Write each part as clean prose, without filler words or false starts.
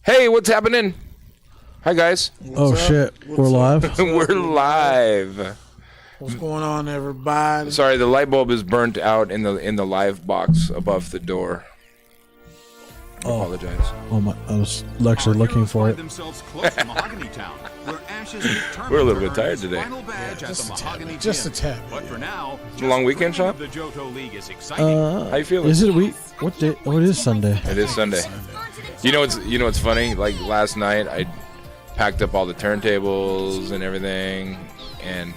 Hey, what's happening? Hi, guys. Shit. We're live? We're live. What's going on, everybody? Sorry, the light bulb is burnt out in the live box above the door. I apologize. I was actually looking for it. We're a little bit tired today. Just a tad. It's a long weekend, Shawn? How you feeling? Is it a week? What day? Oh, it is Sunday. It is Sunday. You know what's funny? Like last night, I packed up all the turntables and everything, and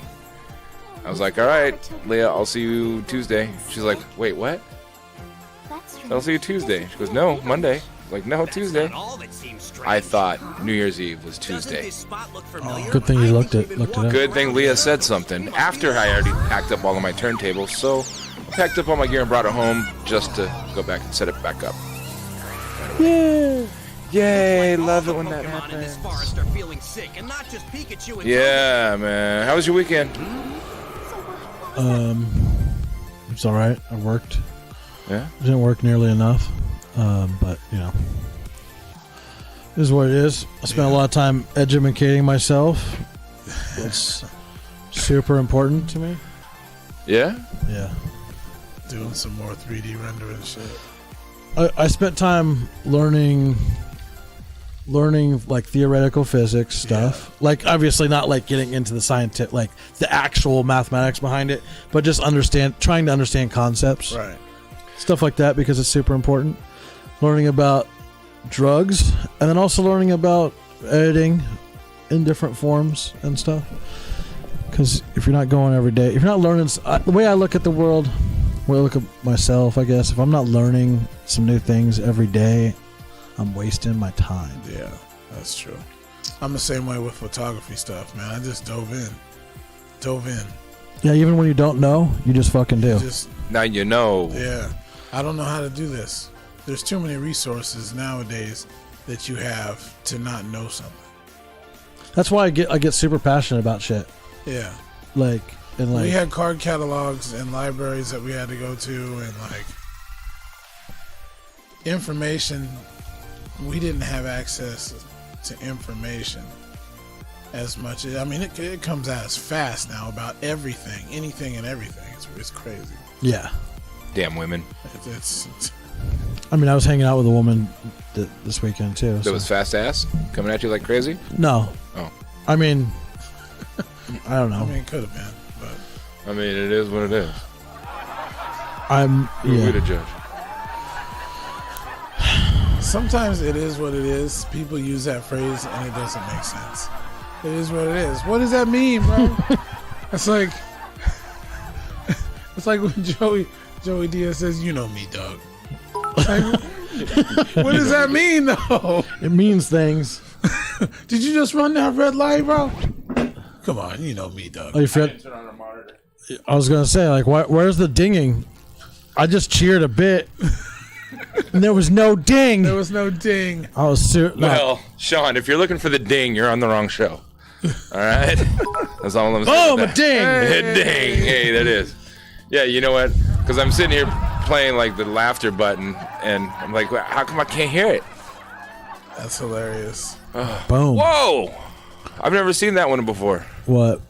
I was like, "All right, Leah, I'll see you Tuesday." She's like, "Wait, what?" "I'll see you Tuesday." She goes, "No, Monday." I was like, "No, Tuesday." I thought New Year's Eve was Tuesday. Good thing you looked it up. Good thing Leah said something after I already packed up all of my turntables. So I packed up all my gear and brought it home just to go back and set it back up. Yay! Yay, love it when that happens. Yeah, man. How was your weekend? It's all right. I worked. Yeah? Didn't work nearly enough, but you know, it is what it is. I spent a lot of time educating myself. It's super important to me. Yeah? Yeah. Doing some more 3D rendering shit. I spent time learning like theoretical physics stuff. Yeah. Like obviously not like getting into the scientific, like the actual mathematics behind it, but just trying to understand concepts. Right. Stuff like that because it's super important. Learning about drugs and then also learning about editing in different forms and stuff. Because if you're not going every day, if you're not learning, the way I look at the world, the way I look at myself, I guess, if I'm not learning some new things every day, I'm wasting my time. Yeah, that's true. I'm the same way with photography stuff, man. I just dove in. Yeah, even when you don't know, you just fucking do. Now you know. Yeah. I don't know how to do this. There's too many resources nowadays that you have to not know something. That's why I get super passionate about shit. Yeah. Like we had card catalogs and libraries that we had to go to, and like information. We didn't have access to information as much. I mean, it comes out as fast now about everything, anything and everything. It's crazy. Yeah. Damn women. I mean, I was hanging out with a woman this weekend too. That was fast ass coming at you like crazy? No. Oh. I mean, I don't know. I mean, it could have been, but I mean, it is what it is. Who are we to judge? Sometimes it is what it is. People use that phrase and it doesn't make sense. It is what it is. What does that mean, bro? It's like when Joey Diaz says, "You know me, dog." Like, what does that mean, though? It means things. Did you just run that red light, bro? Come on, you know me, dog. Oh, I was gonna say, like, where's the dinging? I just cheered a bit. And there was no ding. There was no ding. I was Well, Shawn, if you're looking for the ding, you're on the wrong show. All right? That's all I'm Oh, saying. a ding. Hey. Ding. Hey, that is. Yeah, you know what? Because I'm sitting here playing like the laughter button, and I'm like, how come I can't hear it? That's hilarious. Boom. Whoa! I've never seen that one before. What?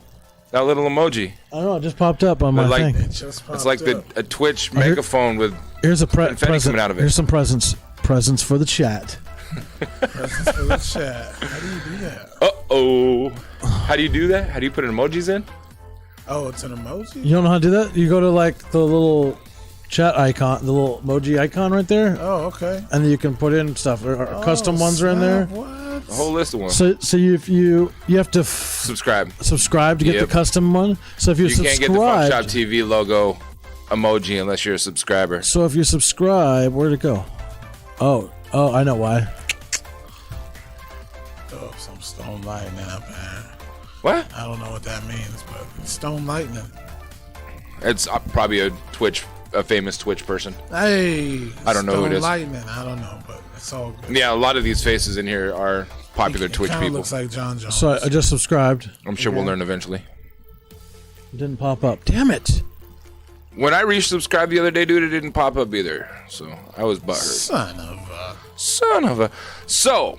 That little emoji. I don't know. It just popped up on my thing. It's like a Twitch megaphone with here's a confetti present coming out of it. Here's some presents for the chat. Presents for the chat. How do you do that? Uh-oh. How do you do that? How do you put emojis in? Oh, it's an emoji? You don't know how to do that? You go to like the little chat icon, the little emoji icon right there. Oh, okay. And then you can put in stuff. Custom ones are in there. What? A whole list of ones. So you have to subscribe to get the custom one. So if you can't get the FunkShop TV logo emoji unless you're a subscriber. So if you subscribe, where'd it go? Oh, I know why. Oh, some stone lightning up, man. What? I don't know what that means, but it's stone lightning. It's probably a famous Twitch person. Hey, I don't know who it is. Lightning, I don't know, but it's all good. Yeah, a lot of these faces in here are popular Twitch people. Looks like John Jones. So I just subscribed. I'm sure we'll learn eventually. It didn't pop up. Damn it. When I resubscribed the other day, dude, it didn't pop up either. So I was butthurt. Son of a. So,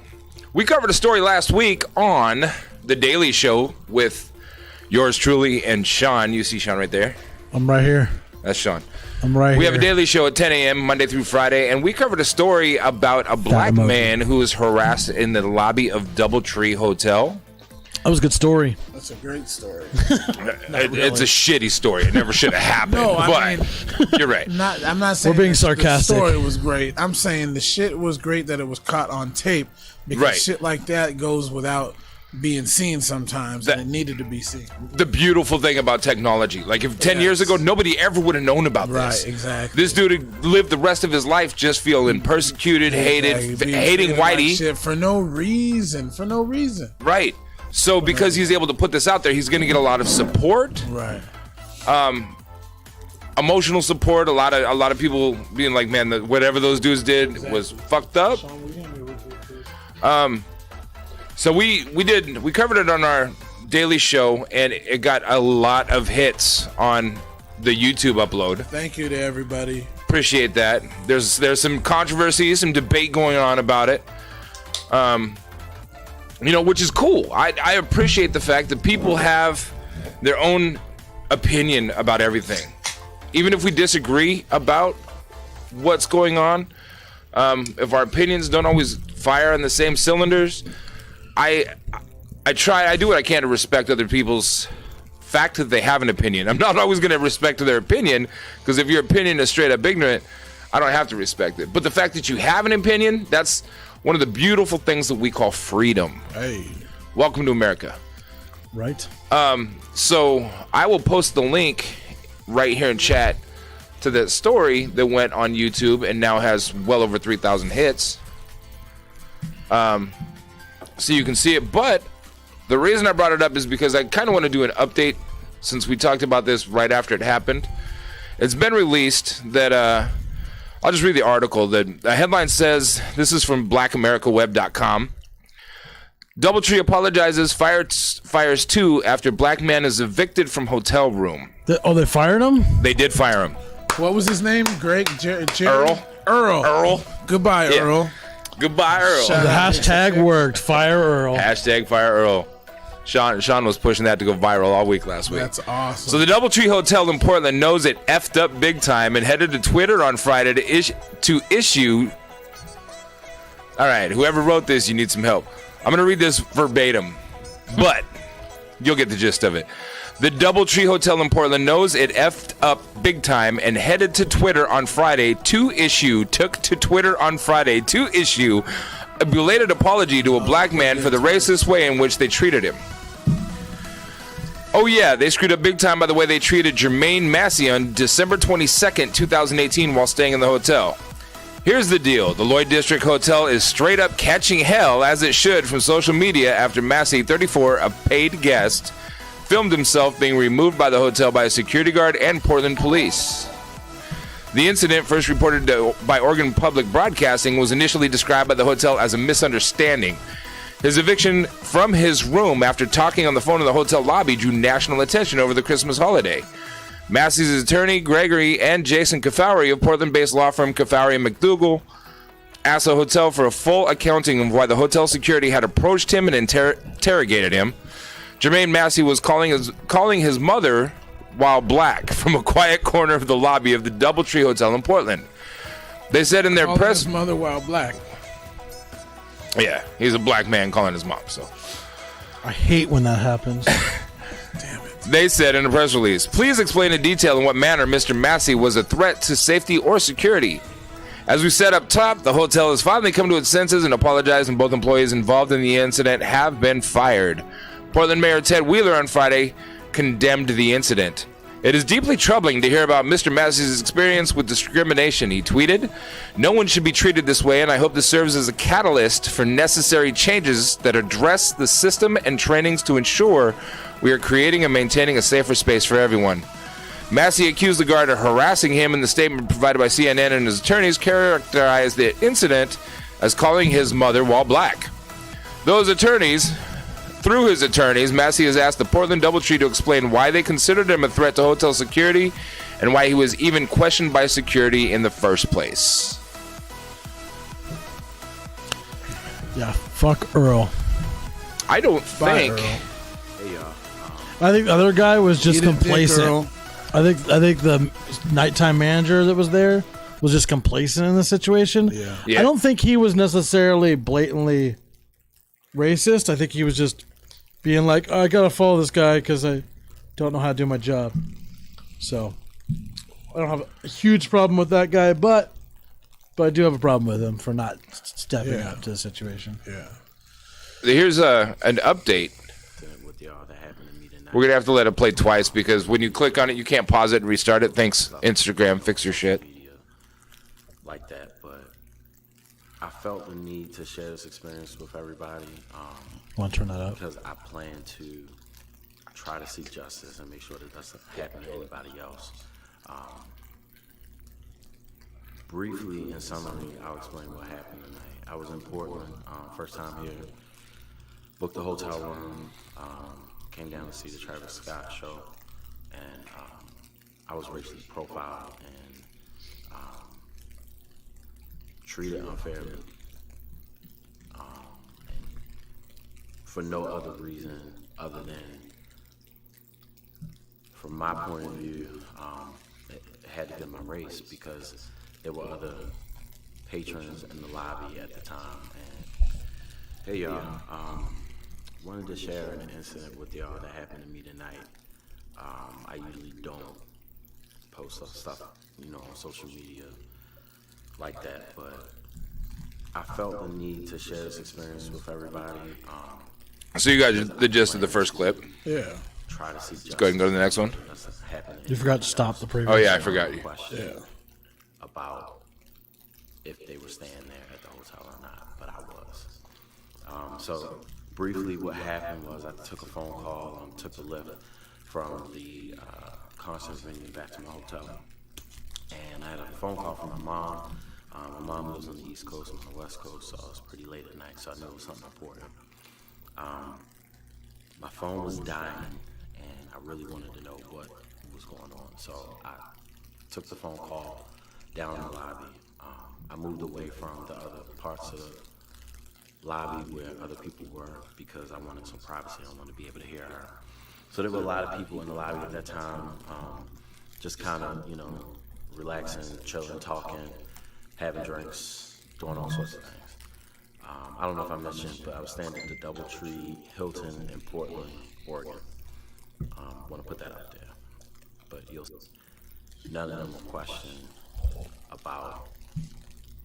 We covered a story last week on The Daily Show with yours truly and Shawn. You see Shawn right there? I'm right here. That's Shawn. I'm right here. We have a daily show at 10 a.m. Monday through Friday, and we covered a story about a black man who was harassed in the lobby of DoubleTree Hotel. That was a good story. That's a great story. It's a shitty story. It never should have happened. No, I but you're right. I'm not saying We're being sarcastic. The story was great. I'm saying the shit was great that it was caught on tape because Right. shit like that goes without being seen sometimes, and it needed to be seen. The beautiful thing about technology, like if 10 years ago, nobody ever would have known about this. Right, exactly. This dude lived the rest of his life just feeling persecuted, hated, hating whitey. Like shit for no reason. Right. So because he's able to put this out there, he's going to get a lot of support. Right. Emotional support. A lot of people being like, man, whatever those dudes did was fucked up. So we covered it on our daily show, and it got a lot of hits on the YouTube upload. Thank you to everybody. Appreciate that. There's some controversy, some debate going on about it. Which is cool. I appreciate the fact that people have their own opinion about everything. Even if we disagree about what's going on, if our opinions don't always fire on the same cylinders, I do what I can to respect other people's fact that they have an opinion. I'm not always going to respect their opinion, because if your opinion is straight up ignorant, I don't have to respect it. But the fact that you have an opinion, that's one of the beautiful things that we call freedom. Hey. Welcome to America. Right. So I will post the link right here in chat to that story that went on YouTube and now has well over 3,000 hits. So you can see it. But the reason I brought it up is because I kind of want to do an update, since we talked about this right after it happened. It's been released that I'll just read the article. The headline says, this is from blackamericaweb.com. DoubleTree apologizes, fires two after black man is evicted from hotel room. They fired him? They did fire him. What was his name? Greg? Earl. Earl. Goodbye, Yeah. Earl. Goodbye, Earl. The hashtag worked. Fire Earl. Hashtag fire Earl. Shawn was pushing that to go viral all week last week. That's awesome. So the DoubleTree Hotel in Portland knows it effed up big time and headed to Twitter on Friday to issue. All right, whoever wrote this, you need some help. I'm going to read this verbatim, but you'll get the gist of it. The DoubleTree Hotel in Portland knows it effed up big time and headed to Twitter on Friday to issue a belated apology to a black man for the racist way in which they treated him. Oh yeah, they screwed up big time by the way they treated Jermaine Massey on December 22nd, 2018 while staying in the hotel. Here's the deal. The Lloyd District Hotel is straight up catching hell, as it should, from social media after Massey, 34, a paid guest, filmed himself being removed by the hotel by a security guard and Portland police. The incident, first reported by Oregon Public Broadcasting, was initially described by the hotel as a misunderstanding. His eviction from his room after talking on the phone in the hotel lobby drew national attention over the Christmas holiday. Massey's attorney, Gregory and Jason Caffouri of Portland-based law firm Caffouri & McDougal, asked the hotel for a full accounting of why the hotel security had approached him and interrogated him. Jermaine Massey was calling his mother while black from a quiet corner of the lobby of the DoubleTree Hotel in Portland. They said in their press... his mother while black. Yeah, he's a black man calling his mom, so... I hate when that happens. Damn it. They said in a press release, please explain in detail in what manner Mr. Massey was a threat to safety or security. As we said up top, the hotel has finally come to its senses and apologized, and both employees involved in the incident have been fired. Portland Mayor Ted Wheeler on Friday condemned the incident. It is deeply troubling to hear about Mr. Massey's experience with discrimination, he tweeted. No one should be treated this way, and I hope this serves as a catalyst for necessary changes that address the system and trainings to ensure we are creating and maintaining a safer space for everyone. Massey accused the guard of harassing him, and the statement provided by CNN and his attorneys characterized the incident as calling his mother while black. Through his attorneys, Massey has asked the Portland DoubleTree to explain why they considered him a threat to hotel security and why he was even questioned by security in the first place. Yeah, fuck Earl. I don't Bye, think. Earl. Hey, y'all. I think the other guy was just Eat a dick, complacent. Earl. I think the nighttime manager that was there was just complacent in the situation. Yeah. Yeah. I don't think he was necessarily blatantly racist. I think he was just being like, I gotta follow this guy because I don't know how to do my job. So I don't have a huge problem with that guy, but I do have a problem with him for not stepping Yeah. up to the situation. Yeah. Here's an update. With y'all that happened to me tonight. We're gonna have to let it play twice because when you click on it, you can't pause it and restart it. Thanks, Instagram. Fix your shit. Media like that, but I felt the need to share this experience with everybody Want to turn that up? because I plan to try to seek justice and make sure that doesn't happen to anybody else. Briefly, in summary, I'll explain what happened tonight. I was in Portland, first time here, booked a hotel room, came down to see the Travis Scott show, and I was racially profiled and treated unfairly. And for no other reason other than, from my point of view, it had to be my race because there were other patrons in the lobby at the time. And hey, y'all, wanted to share an incident with y'all that happened to me tonight. I usually don't post stuff, on social media like that, but I felt the need to share this experience with everybody. So you got the gist of the first clip. Yeah. Try to see justice. Go ahead and go to the next one. You forgot to stop the previous. Oh yeah, I forgot you. Question Yeah. about if they were staying there at the hotel or not, but I was. So briefly, what happened was I took a phone call, took a lift from the concert venue back to my hotel, and I had a phone call from my mom. My mom lives on the East Coast, I'm on the West Coast, so it was pretty late at night, so I knew it was something important. My phone was dying, and I really wanted to know what was going on, so I took the phone call down in the lobby. I moved away from the other parts of the lobby where other people were because I wanted some privacy. I wanted to be able to hear her. So there were a lot of people in the lobby at that time, just kind of, relaxing, chilling, talking, having drinks, doing all sorts of things. I don't know if I mentioned, but I was staying at the DoubleTree Hilton in Portland, Oregon. Want to put that out there. But none of them were questioning about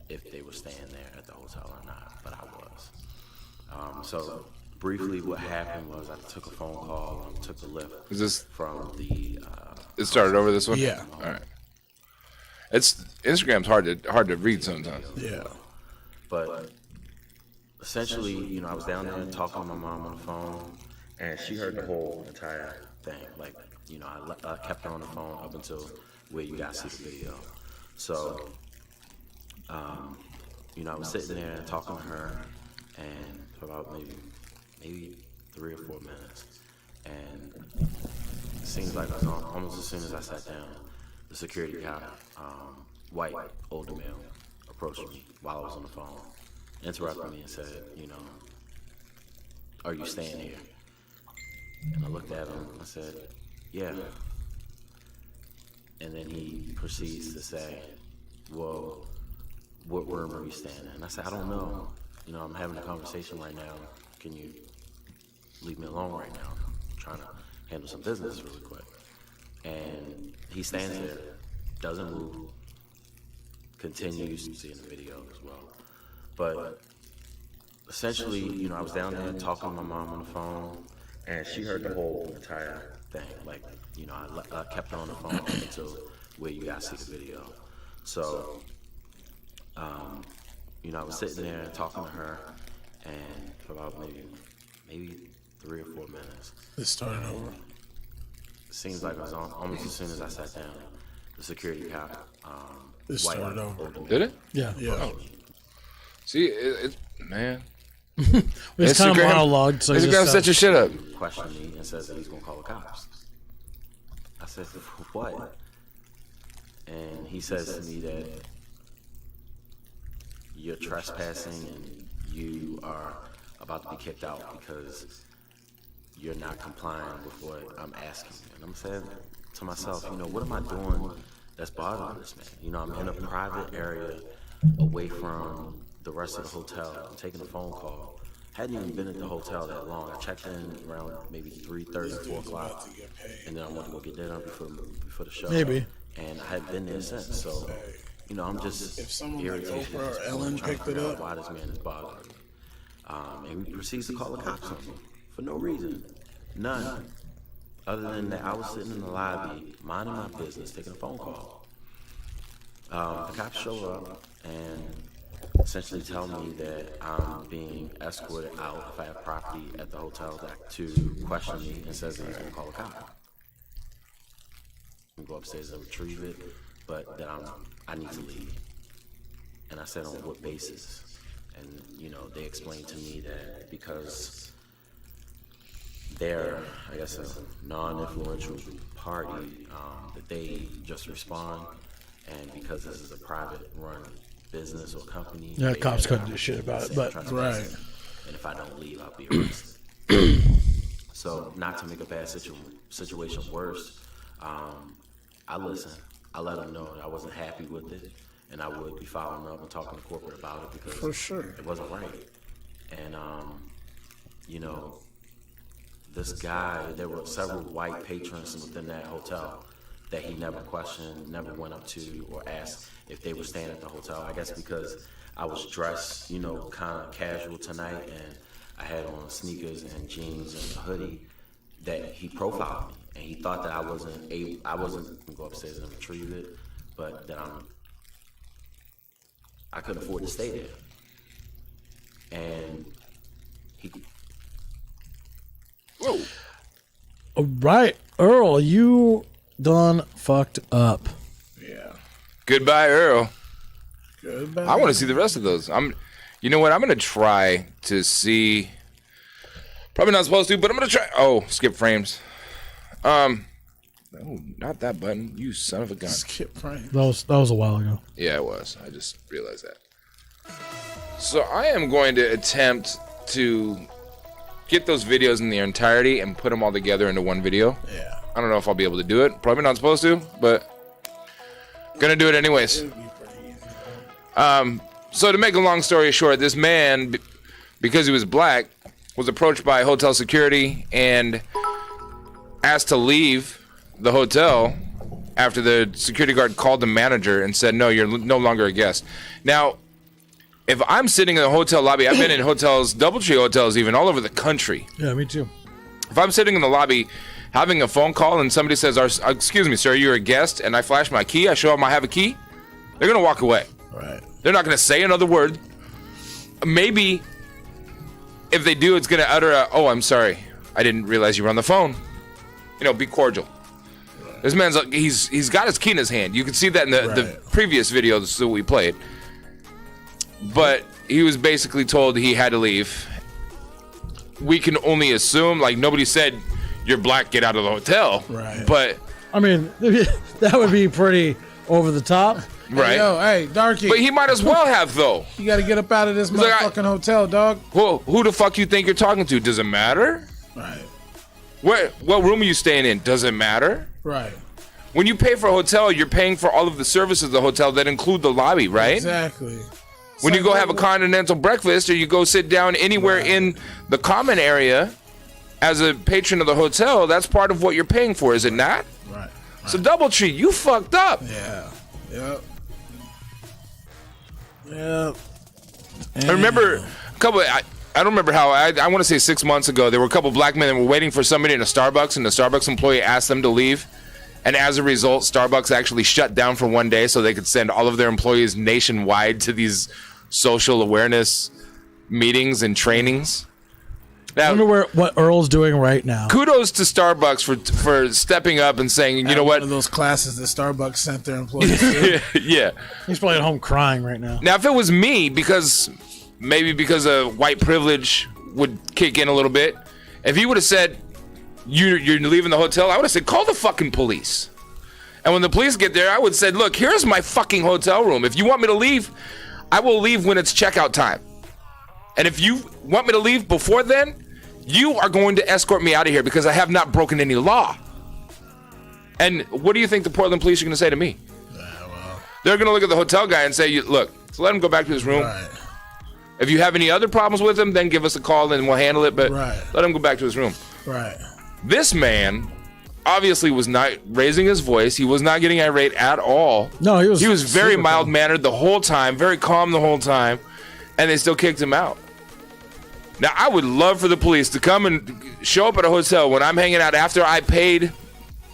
if they were staying there at the hotel or not, but I was. So briefly, what happened was I took a phone call, took a lift Is this? from the. It started over this one. Yeah. All right. Instagram's hard to read sometimes. Yeah. But essentially, I was down there talking to my mom on the phone, and she heard the whole entire thing. Like, I kept her on the phone up until where you guys see the video. So, I was sitting there talking to her, and for about maybe 3 or 4 minutes, and it seems like almost as soon as I sat down, the security guy, white, older male, approached me while I was on the phone, interrupted me and said, are you staying here? And I looked at him, I said, yeah. And then he proceeds to say, well, what room are you staying in? And I said, I don't know. I'm having a conversation right now. Can you leave me alone right now? I'm trying to handle some business really quick. And he stands there, doesn't move, continues to see in the video as well. But essentially, I was down there talking to my mom on the phone, and she heard the whole entire thing. Like, I kept her on the phone until where you guys see the video. So, I was sitting there talking to her, and for about maybe 3 or 4 minutes. It started over. It seems like it was almost as soon as I sat down, the security cop, It started over. Did it? Yeah. Yeah. See, it's man. It's kind of monologue, so you Instagram just set your shit up. questioned me and says that he's gonna call the cops. I said, for what? And he says to me that you're trespassing and you are about to be kicked out because you're not complying with what I'm asking. And I'm saying to myself, you know, what am I doing that's bothering this man? You know, I'm in a private area away from the rest of the hotel. I'm taking a phone call. Hadn't even been at the hotel that long. I checked in around maybe 3:30, 4 o'clock, and then I went to go get dinner before the show. Maybe. And I hadn't been there since. So, you know, I'm just If someone like irritated. Oprah or Ellen picked it up, Why this man is bothering me. And he proceeds to call the cops on me for no reason. None. Other than that, I was sitting in the lobby, minding my business, taking a phone call. The cops show up and essentially tell me that I'm being escorted out if I have property at the hotel to question me, and says that he's going to call a cop. I'm going to go upstairs and retrieve it, but that I need to leave. And I said, on what basis? And, you know, they explained to me that because they're, I guess, a non-influential party, that they just respond, and because this is a private-run business or company. Yeah, cops couldn't do shit about it, but right. And if I don't leave, I'll be arrested. So, not to make a bad situation worse, I listened. I let them know that I wasn't happy with it, and I would be following up and talking to corporate about it because For sure. it wasn't right. And, you know, this guy, there were several white patrons within that hotel that he never questioned, never went up to or asked if they were staying at the hotel. I guess because I was dressed, you know, kind of casual tonight, and I had on sneakers and jeans and a hoodie, that he profiled me, and he thought that I wasn't gonna go upstairs and retrieve it, but that I couldn't afford to stay there. And he... Whoa. all right, Earl, you done fucked up. Yeah. Goodbye, Earl. Goodbye. I want to see the rest of those. You know what? I'm gonna try to see. Probably not supposed to, but I'm gonna try. Oh, skip frames. Oh, not that button. You son of a gun. Skip frame. That was a while ago. Yeah, it was. I just realized that. So I am going to attempt to get those videos in their entirety and put them all together into one video. Yeah. I don't know if I'll be able to do it. Probably not supposed to, but gonna do it anyways. It would be pretty easy. So to make a long story short, this man, because he was black, was approached by hotel security and asked to leave the hotel after the security guard called the manager and said, no, you're no longer a guest. Now, if I'm sitting in the hotel lobby, I've been in hotels, DoubleTree hotels even, all over the country. Yeah, me too. If I'm sitting in the lobby having a phone call and somebody says, excuse me, sir, you're a guest, and I flash my key, I show them I have a key, they're going to walk away. Right. They're not going to say another word. Maybe if they do, it's going to utter a, oh, I'm sorry, I didn't realize you were on the phone. You know, be cordial. Right. This man's, he's got his key in his hand. You can see that in the previous videos that we played. But he was basically told he had to leave. We can only assume, like, nobody said, you're black, get out of the hotel. Right. But I mean, that would be pretty over the top. right. Hey, yo, hey, Darky. But he might as well have, though. You got to get up out of this motherfucking hotel, dog. Well, who the fuck you think you're talking to? Does it matter? Right. What room are you staying in? Does it matter? Right. When you pay for a hotel, you're paying for all of the services of the hotel that include the lobby, right? Exactly. When you go have a continental breakfast or you go sit down anywhere in the common area as a patron of the hotel, that's part of what you're paying for, is it not? Right. So DoubleTree, you fucked up. Yeah. Yep. Yep. I remember a couple. I don't remember how. I want to say 6 months ago, there were a couple black men that were waiting for somebody in a Starbucks, and the Starbucks employee asked them to leave. And as a result, Starbucks actually shut down for one day so they could send all of their employees nationwide to these social awareness meetings and trainings. I Now, wonder what Earl's doing right now. kudos to Starbucks for stepping up and saying, you know what? One of those classes that Starbucks sent their employees to. Yeah. He's probably at home crying right now. Now, if it was me, because of white privilege would kick in a little bit, if he would have said, you're leaving the hotel, I would have said, call the fucking police. And when the police get there, I would have said, look, here's my fucking hotel room. If you want me to leave, I will leave when it's checkout time. And if you want me to leave before then, you are going to escort me out of here because I have not broken any law. And what do you think the Portland police are going to say to me? They're going to look at the hotel guy and say, look, so let him go back to his room. Right. If you have any other problems with him, then give us a call and we'll handle it. But let him go back to his room. Right. This man obviously was not raising his voice. He was not getting irate at all. No, he was very mild-mannered the whole time, very calm the whole time, and they still kicked him out. Now, I would love for the police to come and show up at a hotel when I'm hanging out after I paid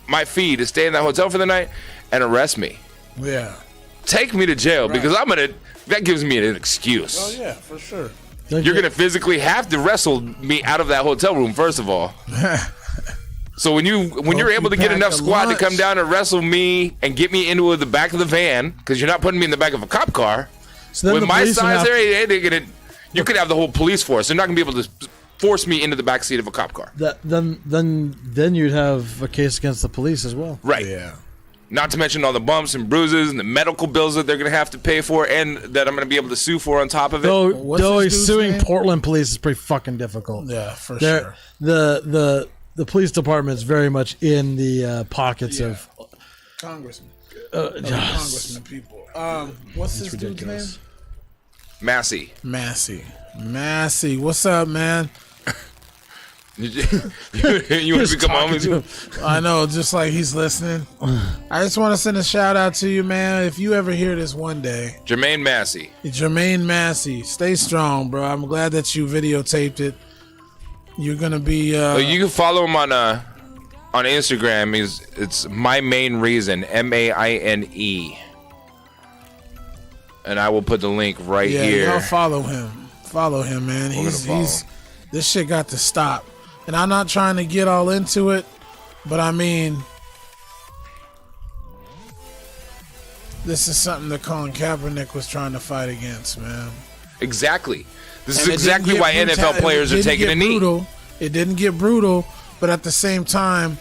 my fee to stay in that hotel for the night and arrest me. Yeah. Take me to jail because that gives me an excuse. Oh, yeah, for sure. You're going to physically have to wrestle me out of that hotel room, first of all. So when you're able to get enough squad to come down and wrestle me and get me into the back of the van, because you're not putting me in the back of a cop car, so with my size there, you could have the whole police force. They're not going to be able to force me into the back seat of a cop car. Then you'd have a case against the police as well. Right. Yeah. Not to mention all the bumps and bruises and the medical bills that they're going to have to pay for and that I'm going to be able to sue for on top of it. Though suing Portland police is pretty fucking difficult. Yeah, for sure. The police department is very much in the pockets of congressmen. Congressmen people. What's this dude's name? Massey. What's up, man? You want to become homies? I know, just like he's listening. I just want to send a shout out to you, man. If you ever hear this one day, Jermaine Massey, stay strong, bro. I'm glad that you videotaped it. You're gonna be. You can follow him on Instagram. It's My Main Reason, MAINE, and I will put the link right here. Yeah, follow him, man. He's this shit got to stop. And I'm not trying to get all into it, but I mean, this is something that Colin Kaepernick was trying to fight against, man. Exactly. This is exactly why NFL players are taking a knee. It didn't get brutal, but at the same time,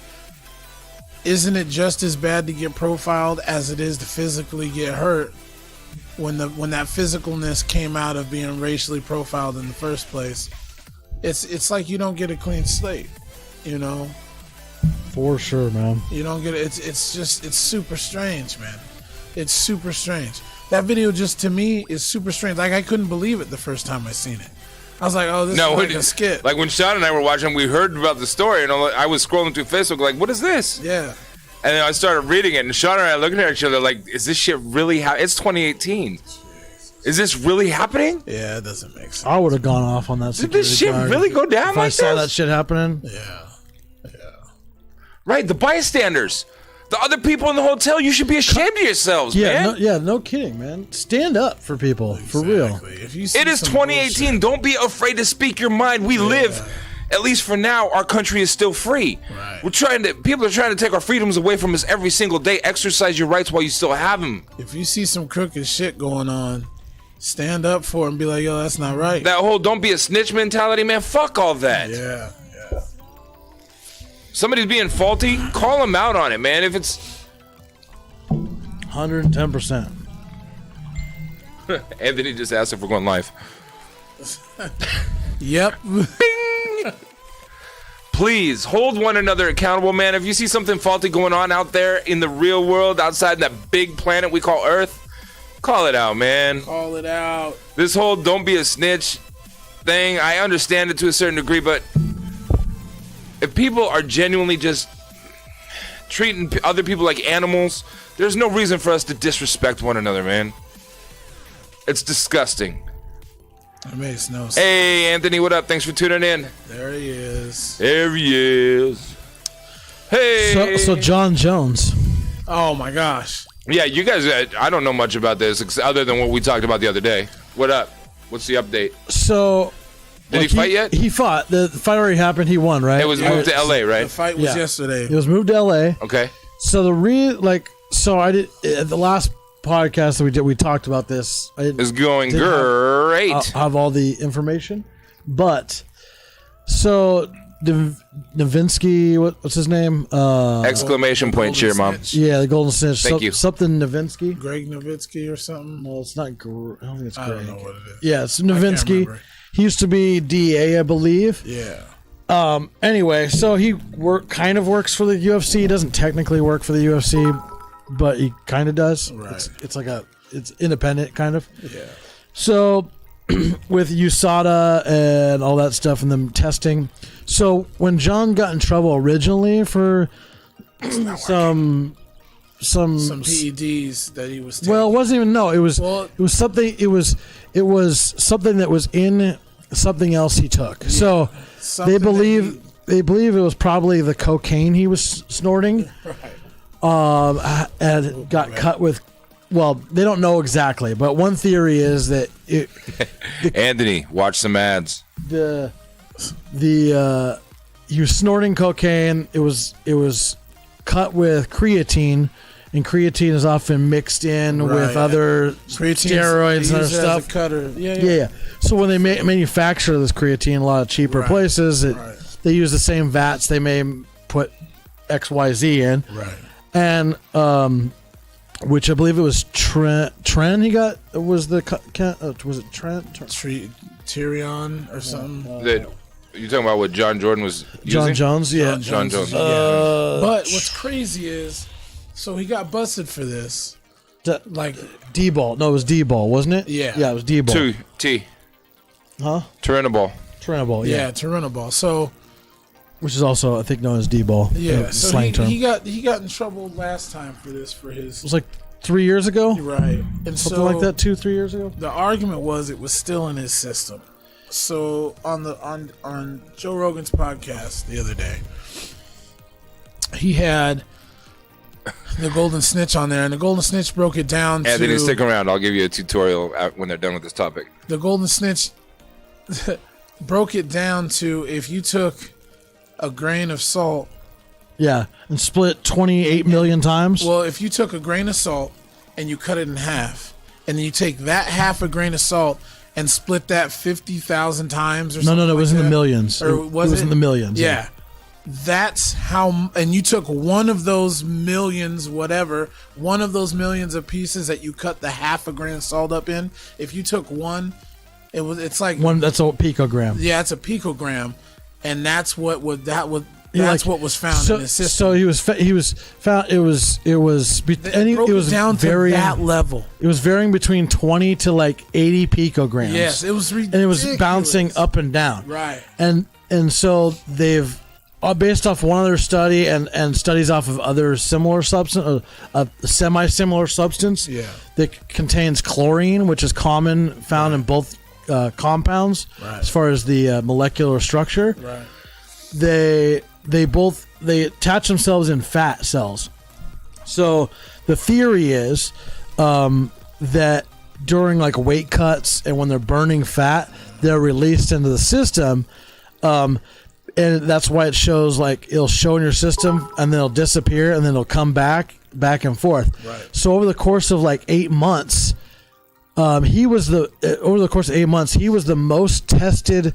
isn't it just as bad to get profiled as it is to physically get hurt when that physicalness came out of being racially profiled in the first place? It's like you don't get a clean slate, you know. For sure, man. You don't get it. It's super strange, man. It's super strange. That video just to me is super strange. Like I couldn't believe it the first time I seen it. I was like, oh, this is like a skit. Like when Shawn and I were watching, we heard about the story, and I was scrolling through Facebook like, what is this? Yeah. And then I started reading it, and Shawn and I looking at each other like, is this shit really happening? It's 2018. Is this really happening? Yeah, it doesn't make sense. I would have gone off on that. Did this shit really go down if like I saw this? that shit happening? Yeah. Right, the bystanders. The other people in the hotel, you should be ashamed of yourselves, man. No kidding, man. Stand up for people, for real. If you see It is 2018. bullshit, Don't be afraid to speak your mind. We live, at least for now, our country is still free. Right. People are trying to take our freedoms away from us every single day. Exercise your rights while you still have them. if you see some crooked shit going on, stand up for it and be like, yo, that's not right. That whole don't be a snitch mentality, man, fuck all that. Yeah. Somebody's being faulty, call them out on it, man. If it's 110%. Anthony just asked if we're going live. Yep. Bing! Please hold one another accountable, man. If you see something faulty going on out there in the real world, outside that big planet we call Earth, call it out, man. Call it out. This whole don't be a snitch thing, I understand it to a certain degree, but if people are genuinely just treating other people like animals, there's no reason for us to disrespect one another, man. It's disgusting. That makes no sense. Hey, Anthony, what up? Thanks for tuning in. There he is. There he is. Hey. So John Jones. Oh my gosh. Yeah, you guys, I don't know much about this other than what we talked about the other day. What up? What's the update? So... Did he fight yet? He fought. The fight already happened. He won, right? It was moved to LA, right? The fight was yesterday. It was moved to LA. Okay. So I did at the last podcast that we did. We talked about this. It's going great. I have all the information, but so Novinsky, what's his name? Exclamation point cheer, Mom. Yeah, the Golden Snitch. Thank you. Something Novinsky. Greg Nowitzki or something. No, it's not. I don't think it's Greg. I don't know what it is. Yeah, it's Novinsky. He used to be DA, I believe. Yeah. Anyway, so he kind of works for the UFC. He doesn't technically work for the UFC, but he kind of does. Right. It's independent, kind of. Yeah. So with USADA and all that stuff and them testing. So when John got in trouble originally for some PEDs that he was taking. Well, it wasn't even it was something that was in something else he took. Yeah, so they believe it was probably the cocaine he was snorting. Right. And got cut with. Well, they don't know exactly, but one theory is that Anthony, watch some ads. He was snorting cocaine. It was cut with creatine, and creatine is often mixed in with other steroids and other stuff. As a cutter. Yeah. So when they manufacture this creatine in a lot of cheaper places, they use the same vats. They may put XYZ in, and which I believe it was Trent. He got was it Trent? Tyrion or something. You talking about what John Jordan was using? John Jones, yeah. John Jones. But what's crazy is, so he got busted for this. Like D-ball. No, it was D-ball, wasn't it? Yeah. Yeah, it was D-ball. T. Huh? Turinabol. Turinabol, yeah. Yeah, Turinabol. So, which is also, I think, known as D-ball. Yeah, so slang term. he got in trouble last time for this for his. It was like 3 years ago, right? And something like that, 2-3 years ago. The argument was it was still in his system. So on Joe Rogan's podcast the other day, he had the Golden Snitch on there, and the Golden Snitch broke it down. Anthony, stick around. I'll give you a tutorial when they're done with this topic. The Golden Snitch broke it down to if you took a grain of salt. Yeah, and split 28 million times. Well, if you took a grain of salt and you cut it in half, and then you take that half a grain of salt and split that 50,000 times or something. No, it was like in the millions. Or it was in the millions. Yeah. That's how, and you took one of those millions, one of those millions of pieces that you cut the half a grain of salt up in. If you took one, it's like one. That's a picogram. Yeah, it's a picogram, and that's what was found in his system. So he was found. It was down varying, to that level. It was varying between 20 to like 80 picograms. Yes, it was ridiculous. And it was bouncing up and down. Right. And so they've based off one other study and studies off of other similar substance, a semi-similar substance that contains chlorine, which is found in both compounds as far as the molecular structure. Right. They attach themselves in fat cells. So the theory is that during like weight cuts and when they're burning fat, they're released into the system. And that's why it shows like it'll show in your system and then it'll disappear and then it'll come back and forth. Right. So over the course of like 8 months, he was the most tested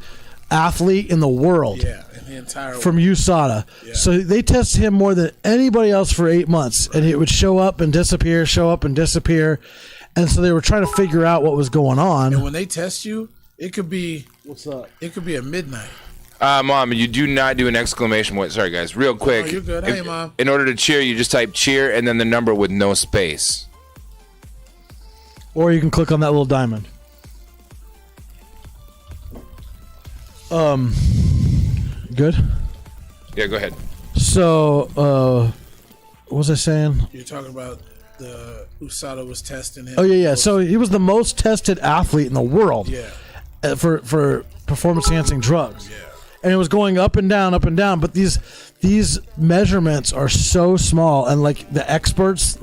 athlete in the world. Yeah, in the entire world. From USADA. Yeah. So they tested him more than anybody else for 8 months, and it would show up and disappear. And so they were trying to figure out what was going on. And when they test you, it could be what's up? It could be at midnight. Mom, you do not do an exclamation point. Sorry, guys. Real quick. Oh, you're good. Hey, Mom. In order to cheer, you just type cheer and then the number with no space. Or you can click on that little diamond. Good? Yeah, go ahead. So, what was I saying? You're talking about the USADA was testing him. Oh, yeah. So he was the most tested athlete in the world. Yeah. For performance-enhancing drugs. Yeah. And it was going up and down, but these measurements are so small, and like the experts of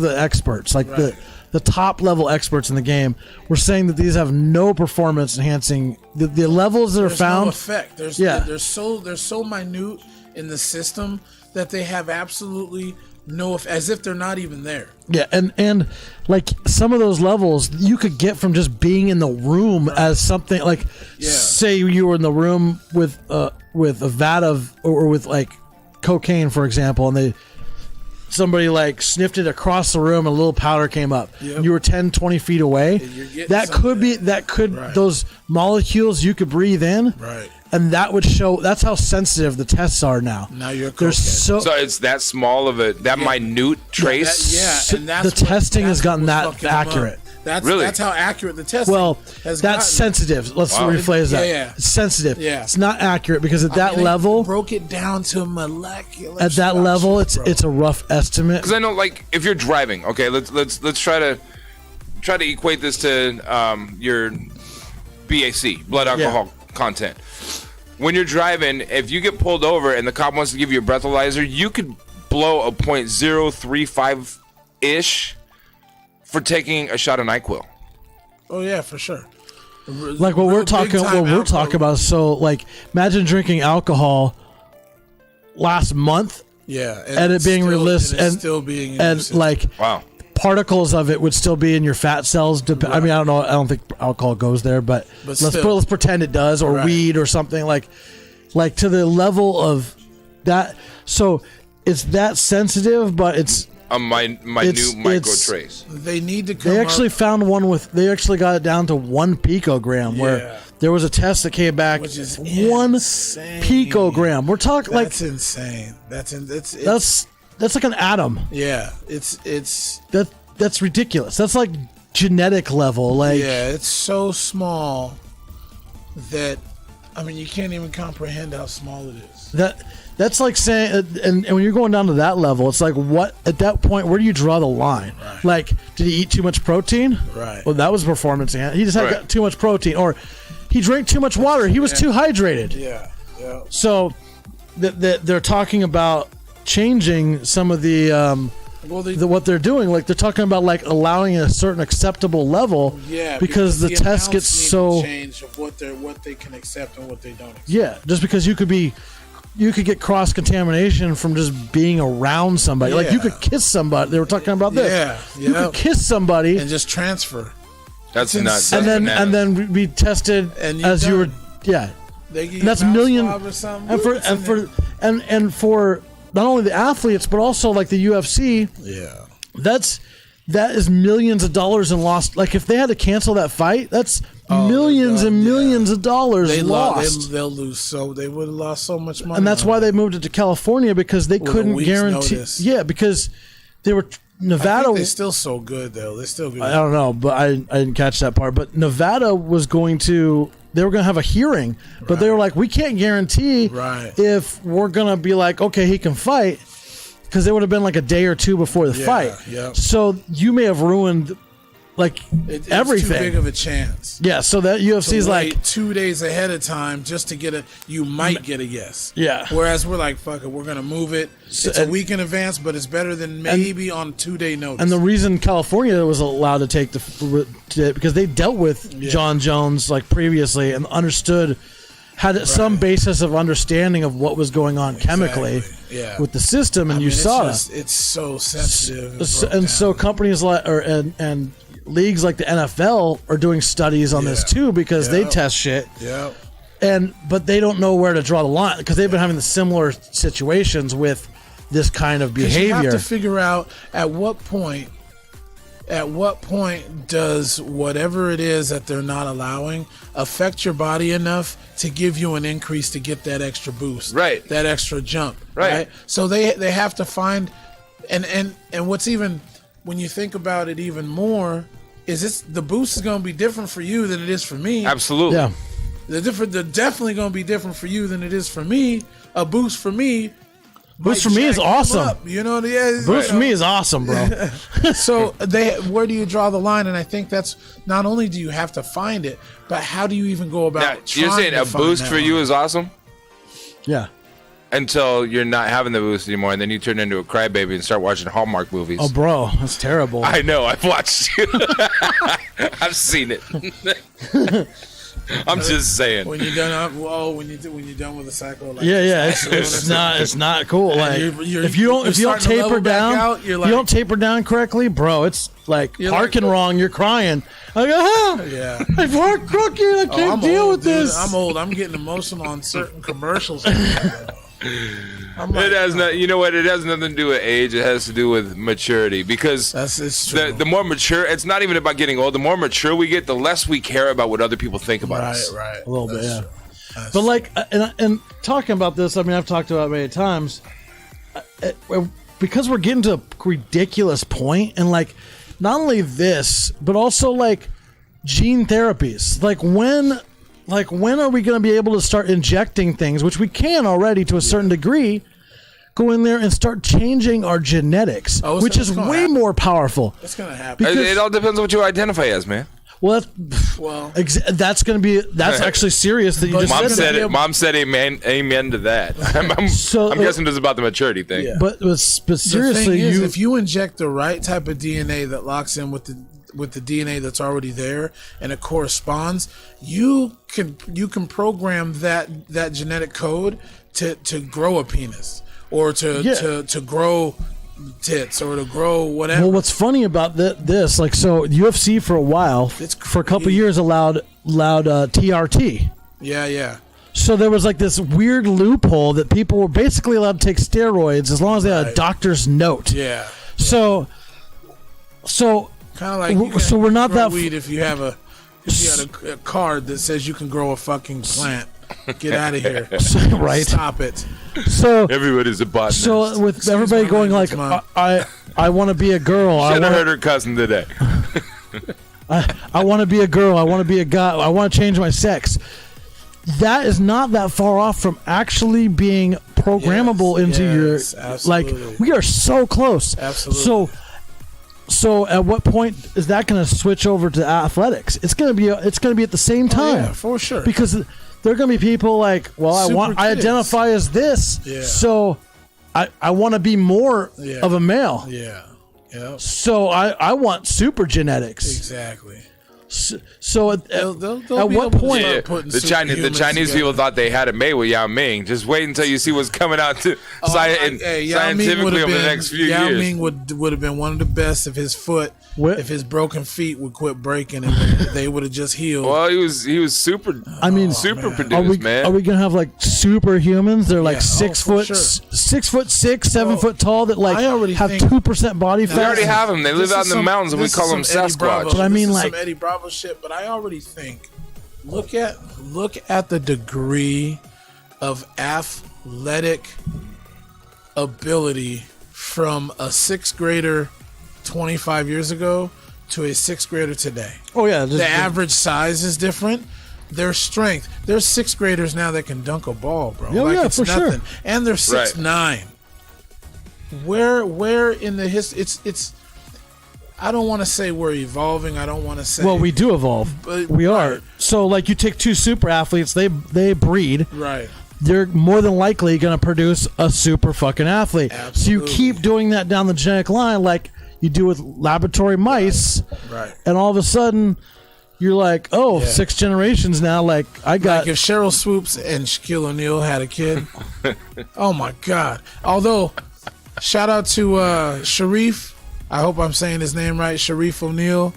the experts, like the top level experts in the game, were saying that these have no performance enhancing. The levels that are found, no effect. They're so minute in the system that they have absolutely no effect, as if they're not even there. Yeah, and like some of those levels you could get from just being in the room as something like, say you were in the room with a vat of or with like cocaine, for example, and somebody like sniffed it across the room and a little powder came up. Yep. And you were 10, 20 feet away. That could Right. those molecules you could breathe in. Right. And that would show. That's how sensitive the tests are now. Now you're They're So it's that small of that minute trace. And that's the testing has gotten what that was fucking them up. accurate. That's how accurate the testing Well, has that's gotten. sensitive. Let's Wow. rephrase that. Yeah. It's sensitive. Yeah. It's not accurate because at that They level, broke it down to molecular. at that level, structure, it's a rough estimate. Because I know, like, if you're driving, okay, let's try to equate this to your BAC, blood alcohol content. When you're driving, if you get pulled over and the cop wants to give you a breathalyzer, you could blow a .035 ish for taking a shot of NyQuil. Oh yeah, for sure. Like what we're talking about. So like, imagine drinking alcohol last month. Yeah, and it being released and still being in and your system. like Wow. particles of it would still be in your fat cells. I mean, I don't know. I don't think alcohol goes there, but let's pretend it does, or weed or something like to the level of that. So it's that sensitive, but it's A minute micro trace. They need to come they actually up, found one with. They actually got it down to 1 picogram, where there was a test that came back which is 1 insane. picogram. We're talking That's like insane. that's like an atom. Yeah, it's That's ridiculous. That's like genetic level. Like yeah, it's so small that I mean you can't even comprehend how small it is. that's like saying, and when you're going down to that level, it's like what at that point where do you draw the line? Right. Like, did he eat too much protein? Right. Well, that was performance. He just had Right. too much protein, or he drank too much water. He was too hydrated. Yeah. Yeah. So they're talking about changing some of the what they're doing. Like they're talking about like allowing a certain acceptable level. Yeah, because the test gets amounts need so to change of what they can accept and what they don't accept. yeah. Just because you could get cross contamination from just being around somebody. Like you Yeah. could kiss somebody. They were talking about this. Yeah, You yeah. could kiss somebody And just transfer. That's It's nuts. insane. and then be tested And as you were done. They give And you that's a mouth million swab or something. and for not only the athletes but also like the UFC. Yeah. That is millions of dollars in lost. Like if they had to cancel that fight, that's millions and millions of dollars lost. They'll lose. So they would have lost so much money. And that's why they moved it to California, because they With a couldn't week's guarantee. notice. Yeah, because they were Nevada. They're still so good though. They're still good. I don't know, but I didn't catch that part. But Nevada was going to. They were going to have a hearing, but they were like, we can't guarantee if we're going to be like, okay, he can fight, because they would have been like a day or two before the fight. Yeah. So you may have ruined like It's everything. too big of a chance. Yeah, so that UFC is To like wait 2 days ahead of time just to get you might get a yes. Yeah. Whereas we're like, fuck it, we're gonna move it. It's a week in advance, but it's better than maybe on 2 day notice. And the reason California was allowed to take because they dealt with John Jones like previously and had some basis of understanding of what was going on chemically with the system, and it's so sensitive. and so companies like and leagues like the NFL are doing studies on this too, because they test shit. Yeah. But they don't know where to draw the line, because they've been having the similar situations with this kind of behavior. You have to figure out at what point does whatever it is that they're not allowing affect your body enough to give you an increase to get that extra boost, that extra jump, right? So they have to find, and what's even, when you think about it even more, is the boost is going to be different for you than it is for me. Absolutely. Yeah. They're definitely going to be different for you than it is for me. A boost for me. Boost for me is awesome. You know, Boost for me is awesome, bro. So where do you draw the line? And I think that's not only do you have to find it, but how do you even go about? Now, you're saying a boost for you is awesome? Yeah. Until you're not having the boost anymore, and then you turn into a crybaby and start watching Hallmark movies. Oh, bro, that's terrible. I know. I've watched it. I've seen it. I'm just saying. When you're done, when you're done with the cycle, it's not cool. Like if you don't taper down, you don't taper down correctly, bro. It's like parking wrong. You're crying. Like, I parked crooked. I can't deal with this. I'm old. I'm getting emotional on certain commercials. It has not. You know what? It has nothing to do with age. It has to do with maturity. Because it's true. The more mature, it's not even about getting old. The more mature we get, the less we care about what other people think about us. Right. A little bit, yeah. But like, and talking about this, I mean, I've talked about it many times. Because we're getting to a ridiculous point, and like, not only this, but also like gene therapies. Like when are we going to be able to start injecting things, which we can already to a certain degree, go in there and start changing our genetics, which is way more powerful. It's going to happen. It all depends on what you identify as, man. Well, that's going to be actually serious that you just said that. Mom said amen to that. I'm guessing this is about the maturity thing. Yeah. But seriously, if you inject the right type of DNA that locks in with the DNA that's already there and it corresponds, you can program that genetic code to grow a penis or to grow tits or to grow whatever. Well, what's funny about this, like, so UFC for a while, for a couple years allowed TRT. Yeah. So there was like this weird loophole that people were basically allowed to take steroids as long as they had a doctor's note. Yeah. So kind of like so we're not that weed if you had a card that says you can grow a fucking plant. Get out of here. Right. Stop it. So everybody's a botanist. So with everybody going like, I want to be a girl. Should have heard her cousin today. I want to be a girl. I want to be a guy. I want to change my sex. That is not that far off from actually being programmable into your absolutely. Like, we are so close. Absolutely. So at what point is that going to switch over to athletics? It's going to be at the same time. Yeah, for sure. Because there are going to be people like, well, I identify as this, so I want to be more of a male. Yeah. Yep. So I want super genetics. Exactly. So at what point? The Chinese people thought they had it made with Yao Ming. Just wait until you see what's coming out scientifically over the next few years. Yao Ming would have been one of the best if his broken feet would quit breaking and they would have just healed. Well, he was super. I mean, super produced, man. Are we gonna have like superhumans? They're like 6 foot, 6'6", 7 foot tall that like have 2% body fat. We already have them. They live out in the mountains, and we call them Sasquatch. But I mean, like some Eddie Bravo shit. But I already think, look at the degree of athletic ability from a 6th grader 25 years ago to a 6th grader today. Oh yeah, the average size is different. Their strength. There's 6th graders now that can dunk a ball, bro. Oh, like yeah, it's for nothing. sure. And they're 6'9". Where in the history? It's. I don't want to say we're evolving. I don't want to say. Well, we do evolve. But, we are. So like, you take 2 super athletes, they breed. Right. They're more than likely going to produce a super fucking athlete. Absolutely. So you keep doing that down the genetic line, like you do with laboratory mice. Right. And all of a sudden, you're like, 6 generations now. Like, I got. Like if Cheryl Swoops and Shaquille O'Neal had a kid. Oh my God. Although, shout out to Sharif. I hope I'm saying his name right, Sharif O'Neal.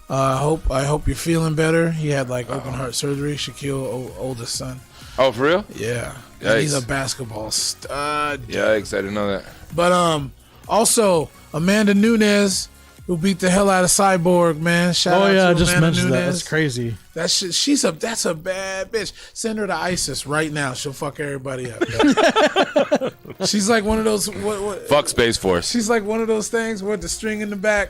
I hope you're feeling better. He had like open heart surgery. Shaquille, oldest son. Oh, for real? Yeah. He's a basketball stud. Yikes, I didn't know that. But also Amanda Nunes, who beat the hell out of Cyborg, man. Shout out to I just Amanda mentioned Nunes. that. That's crazy. That's a bad bitch. Send her to ISIS right now. She'll fuck everybody up. She's like one of those. Fuck Space Force. She's like one of those things with the string in the back.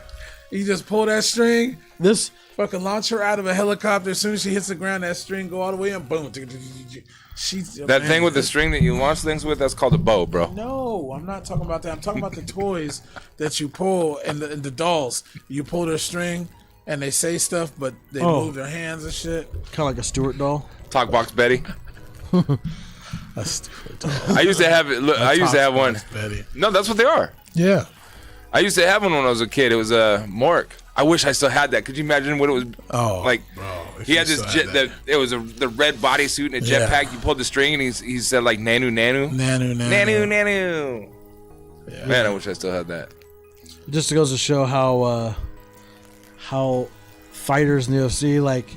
You just pull that string. This fucking launch her out of a helicopter. As soon as she hits the ground, that string go all the way and boom. That thing with the string that you launch things with, that's called a bow, bro. No, I'm not talking about that. I'm talking about the toys that you pull and the dolls. You pull their string and they say stuff, but they move their hands and shit. Kind of like a Stewart doll. Talkbox Betty. A Stewart doll. I used to have it. Look, I used to have one. Betty. No, that's what they are. Yeah. I used to have one when I was a kid. It was a Mork. I wish I still had that. Could you imagine what it was like? Bro, he had this jet. It was the red bodysuit and a jetpack. You pulled the string and he said like nanu nanu. Nanu nanu. Nanu nanu. Yeah. Man, I wish I still had that. It just goes to show how fighters in the UFC, like,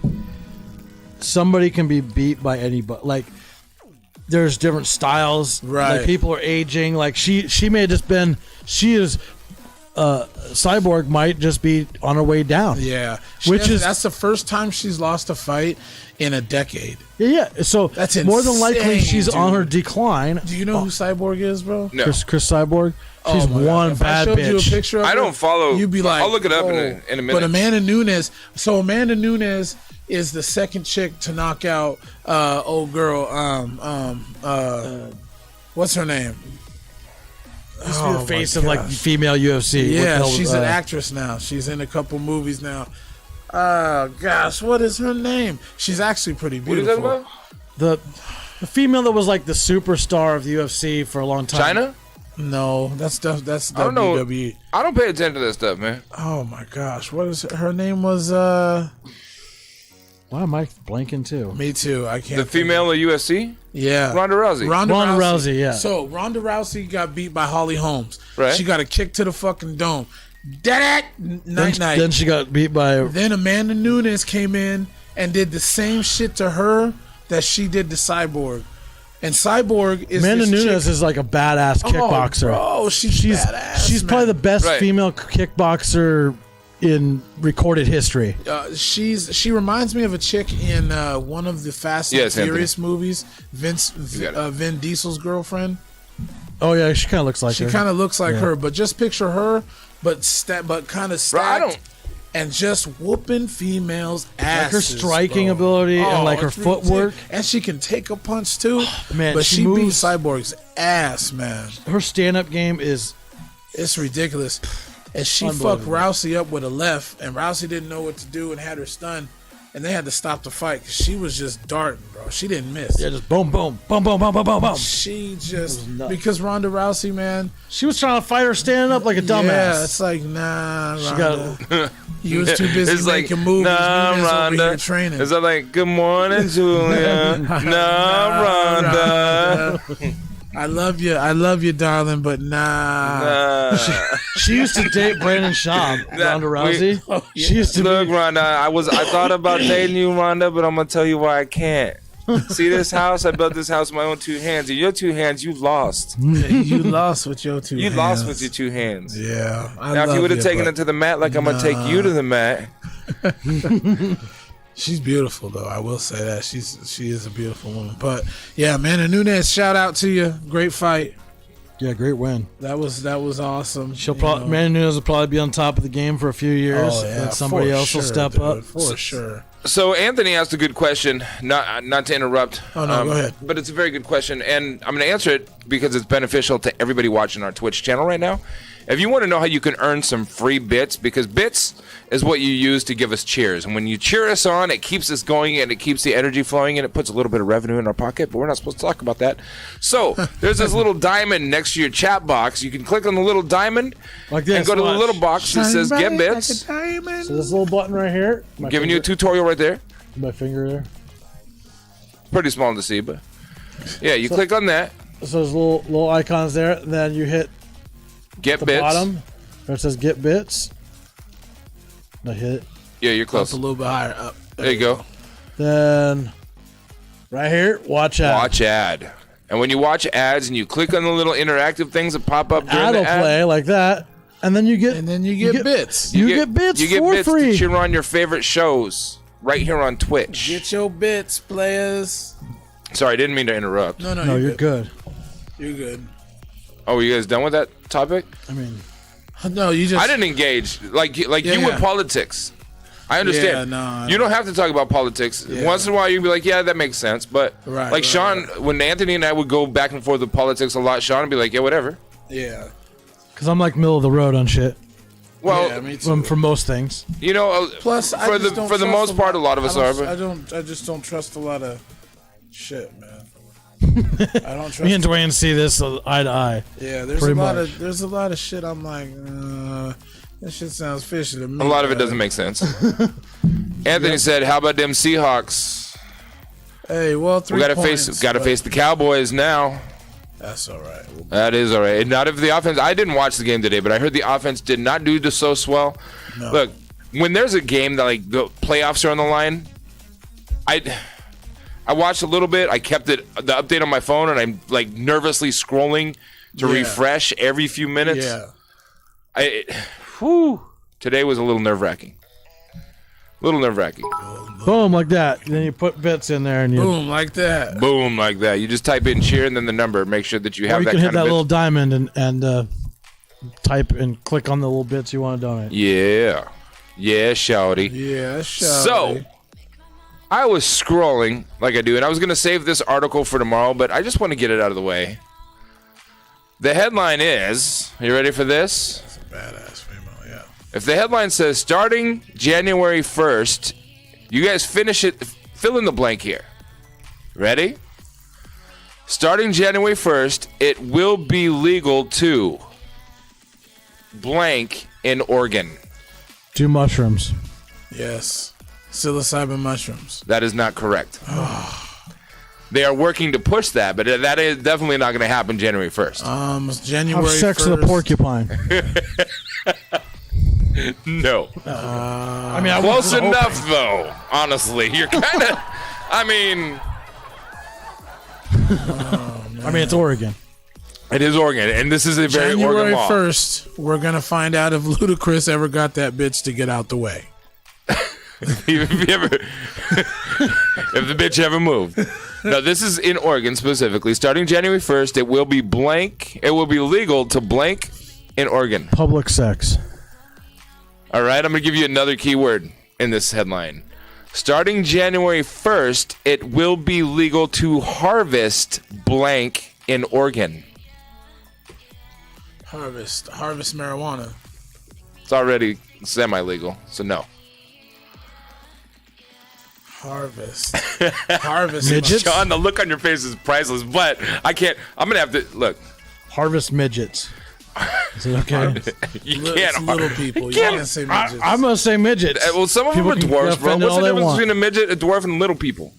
somebody can be beat by anybody. Like, there's different styles. Right. Like people are aging. Like she may have just been. She is. Cyborg might just be on her way down. Yeah, that's the first time she's lost a fight in a decade. Yeah. So that's more than likely insane, she's dude. on her decline. Do you know who Cyborg is, bro? No. Chris Cyborg. She's my one God. If bad I showed bitch. you a picture of I her, don't follow. You'd be like, I'll look it up in "Oh." a minute. But Amanda Nunes. So Amanda Nunes is the second chick to knock out old girl. What's her name? You're facing like female UFC. Yeah, she's an actress now. She's in a couple movies now. Gosh, what is her name? She's actually pretty What are you beautiful. talking about? The female that was like the superstar of the UFC for a long time. China? No, that's I don't know. WWE. I don't pay attention to that stuff, man. Oh my gosh, what is her name? Was Why am I blanking too? me too. I can't. The female of UFC? Yeah, Ronda Rousey. Ronda Rousey, yeah. So Ronda Rousey got beat by Holly Holmes. Right. She got a kick to the fucking dome. Night. Then she got beat by. Then Amanda Nunes came in and did the same shit to her that she did to Cyborg. And Cyborg is Amanda this Nunes chick. is like a badass kickboxer. Oh, bro, she's badass. She's probably the best Right. female kickboxer in recorded history. She reminds me of a chick in one of the Fast and Yes, Anthony. Furious movies. got it. Vin Diesel's girlfriend. Oh yeah, she kind of looks like She her. kind of looks like Yeah. her, but just picture her, but kind of stacked, don't- and just whooping females' Like asses. her striking bro. ability and like her it's footwork. and she can take a punch too. Man, but she she beat moves- Cyborg's ass, man. Her stand-up game is It's ridiculous. And she fucked Unbelievable. Rousey up with a left, and Rousey didn't know what to do and had her stunned, and they had to stop the fight because she was just darting, bro. She didn't miss. yeah, just boom, boom, boom, boom, boom, boom, boom, boom. She just nuts. because Ronda Rousey, man. She was trying to fight her standing up like a dumbass. Yeah, it's like nah, She Ronda. got You was too busy It's like, making movies. nah, Nunes over Rhonda. here training. Is that like, good morning, Julia? nah, Rhonda. I love you, darling, but nah. She used to date Brandon Shaw, Ronda Rousey. She used to Look, be. Rhonda, I thought about dating you, Rhonda, but I'm gonna tell you why I can't. See this house? I built this house with my own two hands. In your two hands, you lost. You lost with your two You hands. lost with your two hands. Yeah. Now, if you would have taken it to the mat like I'm gonna take you to the mat, She's beautiful, though. I will say that she is a beautiful woman. But yeah, Amanda Nunes, shout out to you. Great fight. Yeah, great win. That was awesome. She'll You probably know. Amanda Nunes will probably be on top of the game for a few years. Oh, yeah, and somebody for else will sure, step dude, up. for sure. So Anthony asked a good question, not to interrupt. Oh, no, go ahead. But it's a very good question, and I'm going to answer it because it's beneficial to everybody watching our Twitch channel right now. If you want to know how you can earn some free bits, because bits is what you use to give us cheers, and when you cheer us on, it keeps us going and it keeps the energy flowing and it puts a little bit of revenue in our pocket, but we're not supposed to talk about that. So there's this little diamond next to your chat box. You can click on the little diamond Like this, and go to the watch. little box that says get bits. So this little button right here. I'm giving you a tutorial right there. My finger there. Pretty small to see, but yeah, you click on that. So there's little icons there. And then you hit Get the bits. bottom where it says get bits. And I hit it. Yeah, you're Up close. a little bit higher up. There you go. Then right here, watch ad. Watch ad. And when you watch ads and you click on the little interactive things that pop up during Ad the will ad, play like that. And then you get And then you get bits. You get bits you get for bits free. to cheer on your favorite shows right here on Twitch. Get your bits, players. Sorry, I didn't mean to interrupt. No, No, you're good. You're good. Oh, you guys done with that topic? I mean, No, you just. I didn't engage like you Yeah. with politics. I understand. Yeah, no, you don't have to talk about politics. Yeah. Once in a while, you'd be like, "Yeah, that makes sense." But Right, like right, Shawn, when Anthony and I would go back and forth with politics a lot, Shawn would be like, "Yeah, whatever." Yeah. because I'm like middle of the road on shit Well, Yeah, me too. for most things. you know, Plus, I for just the don't for the trust most part, a lot of us are. But I just don't trust a lot of shit, man. I don't trust. Me and Dwayne see this eye to eye. Yeah, there's Pretty a lot much. of shit. I'm like, that shit sounds fishy to me. a lot of it man. doesn't make sense. Anthony said, "How about them Seahawks? Hey, well, We gotta face the Cowboys now." That's all right. That is all right. And not if the offense. I didn't watch the game today, but I heard the offense did not do so swell. No. Look, when there's a game that like the playoffs are on the line, I watched a little bit. I kept the update on my phone, and I'm like nervously scrolling to refresh every few minutes. Yeah. Today was a little nerve-wracking. Boom, like that. Then you put bits in there and you Boom, like that. Boom, like that. You just type in cheer and then the number. Make sure that you have or you that can hit kind that of little diamond and type and click on the little bits you want to donate. Yeah, shouty. Yeah, shouty. So, I was scrolling like I do, and I was going to save this article for tomorrow, but I just want to get it out of the way. The headline is, are you ready for this? That's a badass female, yeah. If the headline says, starting January 1st, you guys finish it, fill in the blank here. Ready? Starting January 1st, it will be legal to blank in Oregon. Do mushrooms. Yes. Psilocybin mushrooms. That is not correct. They are working to push that, but that is definitely not going to happen January 1st. January Have sex 1st. with a porcupine. No. I mean, Close enough, though. Honestly, you're kind of. I mean, it's Oregon. it is Oregon, and this is a very Oregon January law. 1st, we're going to find out if Ludacris ever got that bitch to get out the way. if the bitch ever moved. No, this is in Oregon specifically. Starting January 1st, it will be blank. It will be legal to blank in Oregon. Public sex. All right, I'm going to give you another keyword in this headline. Starting January 1st, it will be legal to harvest blank in Oregon. Harvest marijuana. It's already semi-legal, so no. Harvest. Midgets? Shawn, the look on your face is priceless, but I can't. I'm going to have to, look. Harvest midgets. Is it okay? You It's can't. little people. You can't say midgets. I'm going to say midgets. Well, some of them are People can dwarfs, bro. offend What's all the they difference want. between a midget, a dwarf, and little people?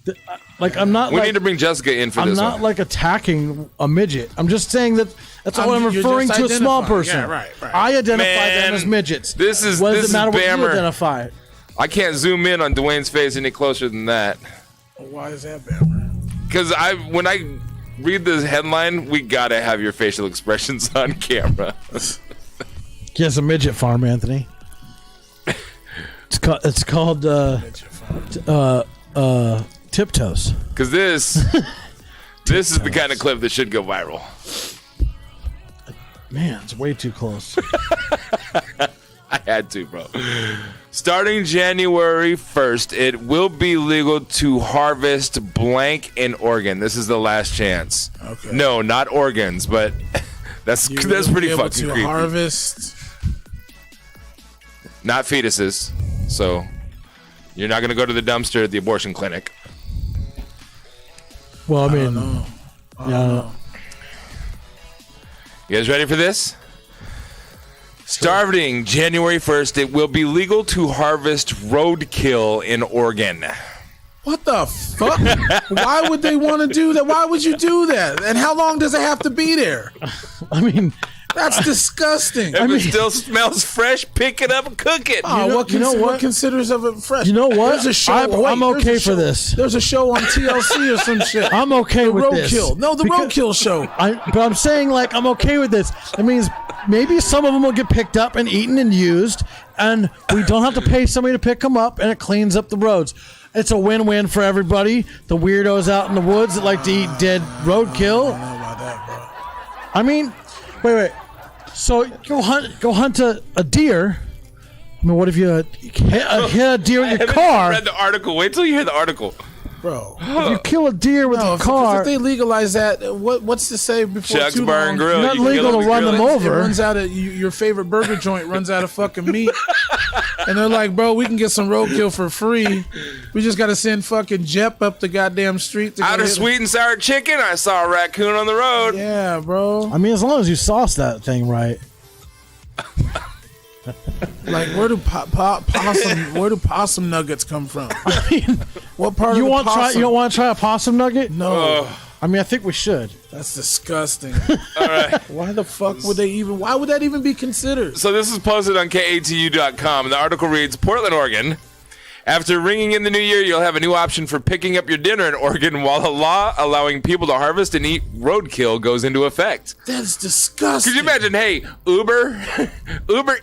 Like, I'm not We like... need to bring Jessica in for I'm this not one. like attacking a midget. I'm just saying that that's all I'm You're referring just to a small identifying. person. Yeah, right. I identify Man, them as midgets. this is- What this does is it matter what you Bammer. identify? I can't zoom in on Dwayne's face any closer than that. Why is that, Bammer? Because when I read this headline, we gotta have your facial expressions on camera. He has a midget farm, Anthony. It's called Tiptoes. Because this is the kind of clip that should go viral. Man, it's way too close. I had to, bro. Starting January 1st, it will be legal to harvest blank in Oregon. This is the last chance. Okay. No, not organs, but that's You pretty will be able fucking to creepy. harvest. Not fetuses, so you're not gonna go to the dumpster at the abortion clinic. Well, I mean, No. yeah, You guys ready for this? Starting January 1st, it will be legal to harvest roadkill in Oregon. What the fuck? Why would they want to do that? Why would you do that? And how long does it have to be there? I mean, That's disgusting. If it still smells fresh, pick it up and cook it. Oh, what what considers of it fresh? You know what? There's a show. I'm there's okay a for show- this. There's a show on TLC or some shit. I'm okay with this. Roadkill. No, the Because- Roadkill show. But I'm saying, like, I'm okay with this. That means maybe some of them will get picked up and eaten and used, and we don't have to pay somebody to pick them up, and it cleans up the roads. It's a win-win for everybody. The weirdos out in the woods that like to eat dead roadkill. I don't know about that, bro. I mean, wait. So go hunt a deer. I mean, what if you hit a deer with your car? Read the article. Wait till you hear the article. Bro. If you kill a deer with No, a car, if they legalize that, what's to say before Chuck's too Bar long? and Grill. Not You can legal kill to run grill them it. over. It runs out of your favorite burger joint runs out of fucking meat, and they're like, "Bro, we can get some roadkill for free. We just got to send fucking Jep up the goddamn street to go Out of hit- sweet and sour chicken, I saw a raccoon on the road. Yeah, bro. I mean, as long as you sauce that thing right. Like, where do possum nuggets come from? I mean, What part you of the want possum? you don't want to try a possum nugget? No, I mean, I think we should. that's disgusting. Why the fuck would they even? Why would that even be considered? So this is posted on KATU.com, and the article reads, Portland, Oregon After ringing in the new year, you'll have a new option for picking up your dinner in Oregon while a law allowing people to harvest and eat roadkill goes into effect. That's disgusting. Could you imagine, hey, Uber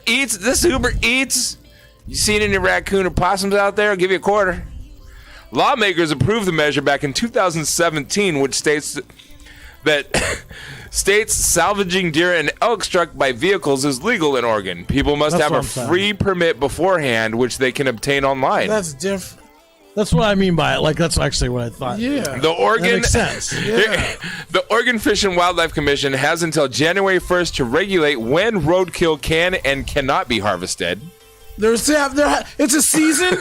Eats, you seen any raccoon or possums out there? I'll give you a quarter. Lawmakers approved the measure back in 2017, which states that salvaging deer and elk struck by vehicles is legal in Oregon. People must have a free permit beforehand, which they can obtain online. That's different. That's what I mean by it. Like, that's actually what I thought. Yeah. That makes sense. Yeah. The Oregon Fish and Wildlife Commission has until January 1st to regulate when roadkill can and cannot be harvested. It's a season?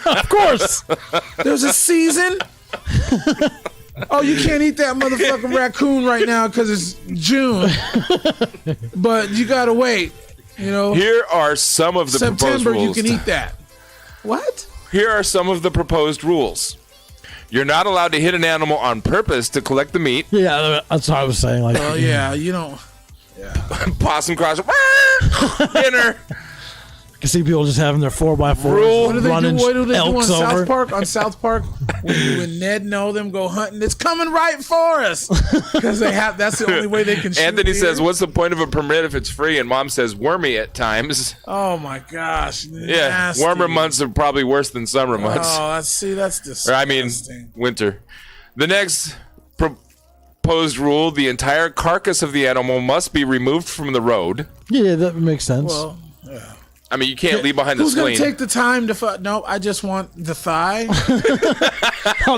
Of course. There's a season? Oh, you can't eat that motherfucking raccoon right now because it's June. But you gotta wait. You know. Here are some of the proposed September, rules. you can eat that. What? Here are some of the proposed rules. You're not allowed to hit an animal on purpose to collect the meat. Yeah, that's what I was saying. Like, Oh yeah, you don't. Possum cross. Dinner. I can see people just having their 4x4 Rule. running What do they do on elks South over. Park? On South Park, when Ned and all them go hunting, it's coming right for us because that's the only way they can shoot Anthony deer. says, "What's the point of a permit if it's free?" And Mom says, "Wormy at times." Oh my gosh, Yeah, nasty. warmer months are probably worse than summer months. Oh, that's disgusting. Or I mean, winter. The next proposed rule: the entire carcass of the animal must be removed from the road. Yeah, that makes sense. Well, yeah. I mean, you can't leave behind the Who's spleen. gonna take the time to? No, I just want the thigh, and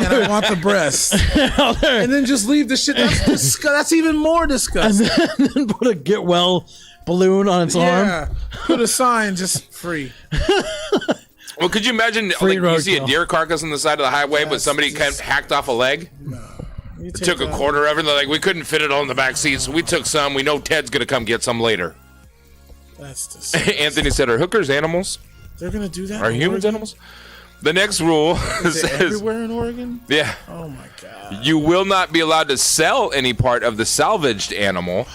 I want the breast, and then just leave the shit. That's even more disgusting. and then put a get well balloon on its arm. Put a sign just free. Well, could you imagine, Free like, you see a roadkill. deer carcass on the side of the highway, but somebody kind of hacked off a leg? You Took a quarter of it, and they're like, we couldn't fit it all in the back seat, so we took some. We know Ted's going to come get some later. That's disgusting. Anthony said, are hookers animals? They're gonna do that. Are in humans Oregon? animals? The next rule Is it says, everywhere in Oregon? yeah, Oh my god. you will not be allowed to sell any part of the salvaged animal.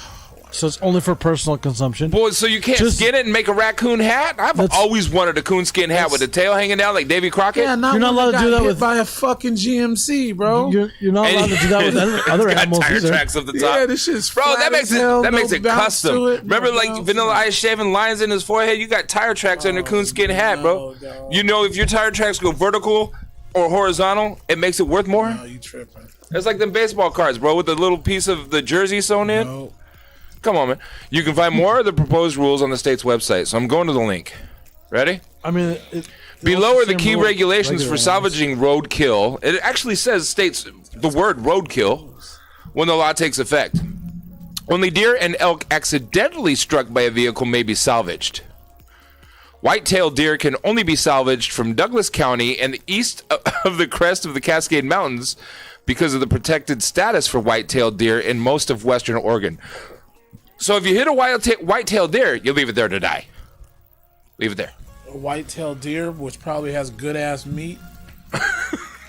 So it's only for personal consumption. Boy, so you can't Just- skin it and make a raccoon hat? I've always wanted a coonskin hat with the tail hanging down like Davy Crockett. Yeah, You're not allowed to do that with by a fucking GMC, bro. You're not allowed to do that with other It's got animals tire either. tracks up the top. Yeah, this shit's Bro, flat that makes as hell, it no makes it bounce custom. to it, Remember, no like bounce Vanilla to it. Ice shaving lines in his forehead? You got tire tracks on your coonskin hat, bro. dog. You know, if your tire tracks go vertical or horizontal, it makes it worth more. No, you tripping? It's like them baseball cards, bro, with the little piece of the jersey sewn in. No. Come on, man. You can find more of the proposed rules on the state's website, so I'm going to the link. Ready? I mean, Below are the key regulations for regular salvaging roadkill. It actually states the word roadkill when the law takes effect. Only deer and elk accidentally struck by a vehicle may be salvaged. White-tailed deer can only be salvaged from Douglas County and east of the crest of the Cascade Mountains because of the protected status for white-tailed deer in most of western Oregon. So if you hit a white-tailed deer, you leave it there to die. Leave it there. A white-tailed deer, which probably has good ass meat.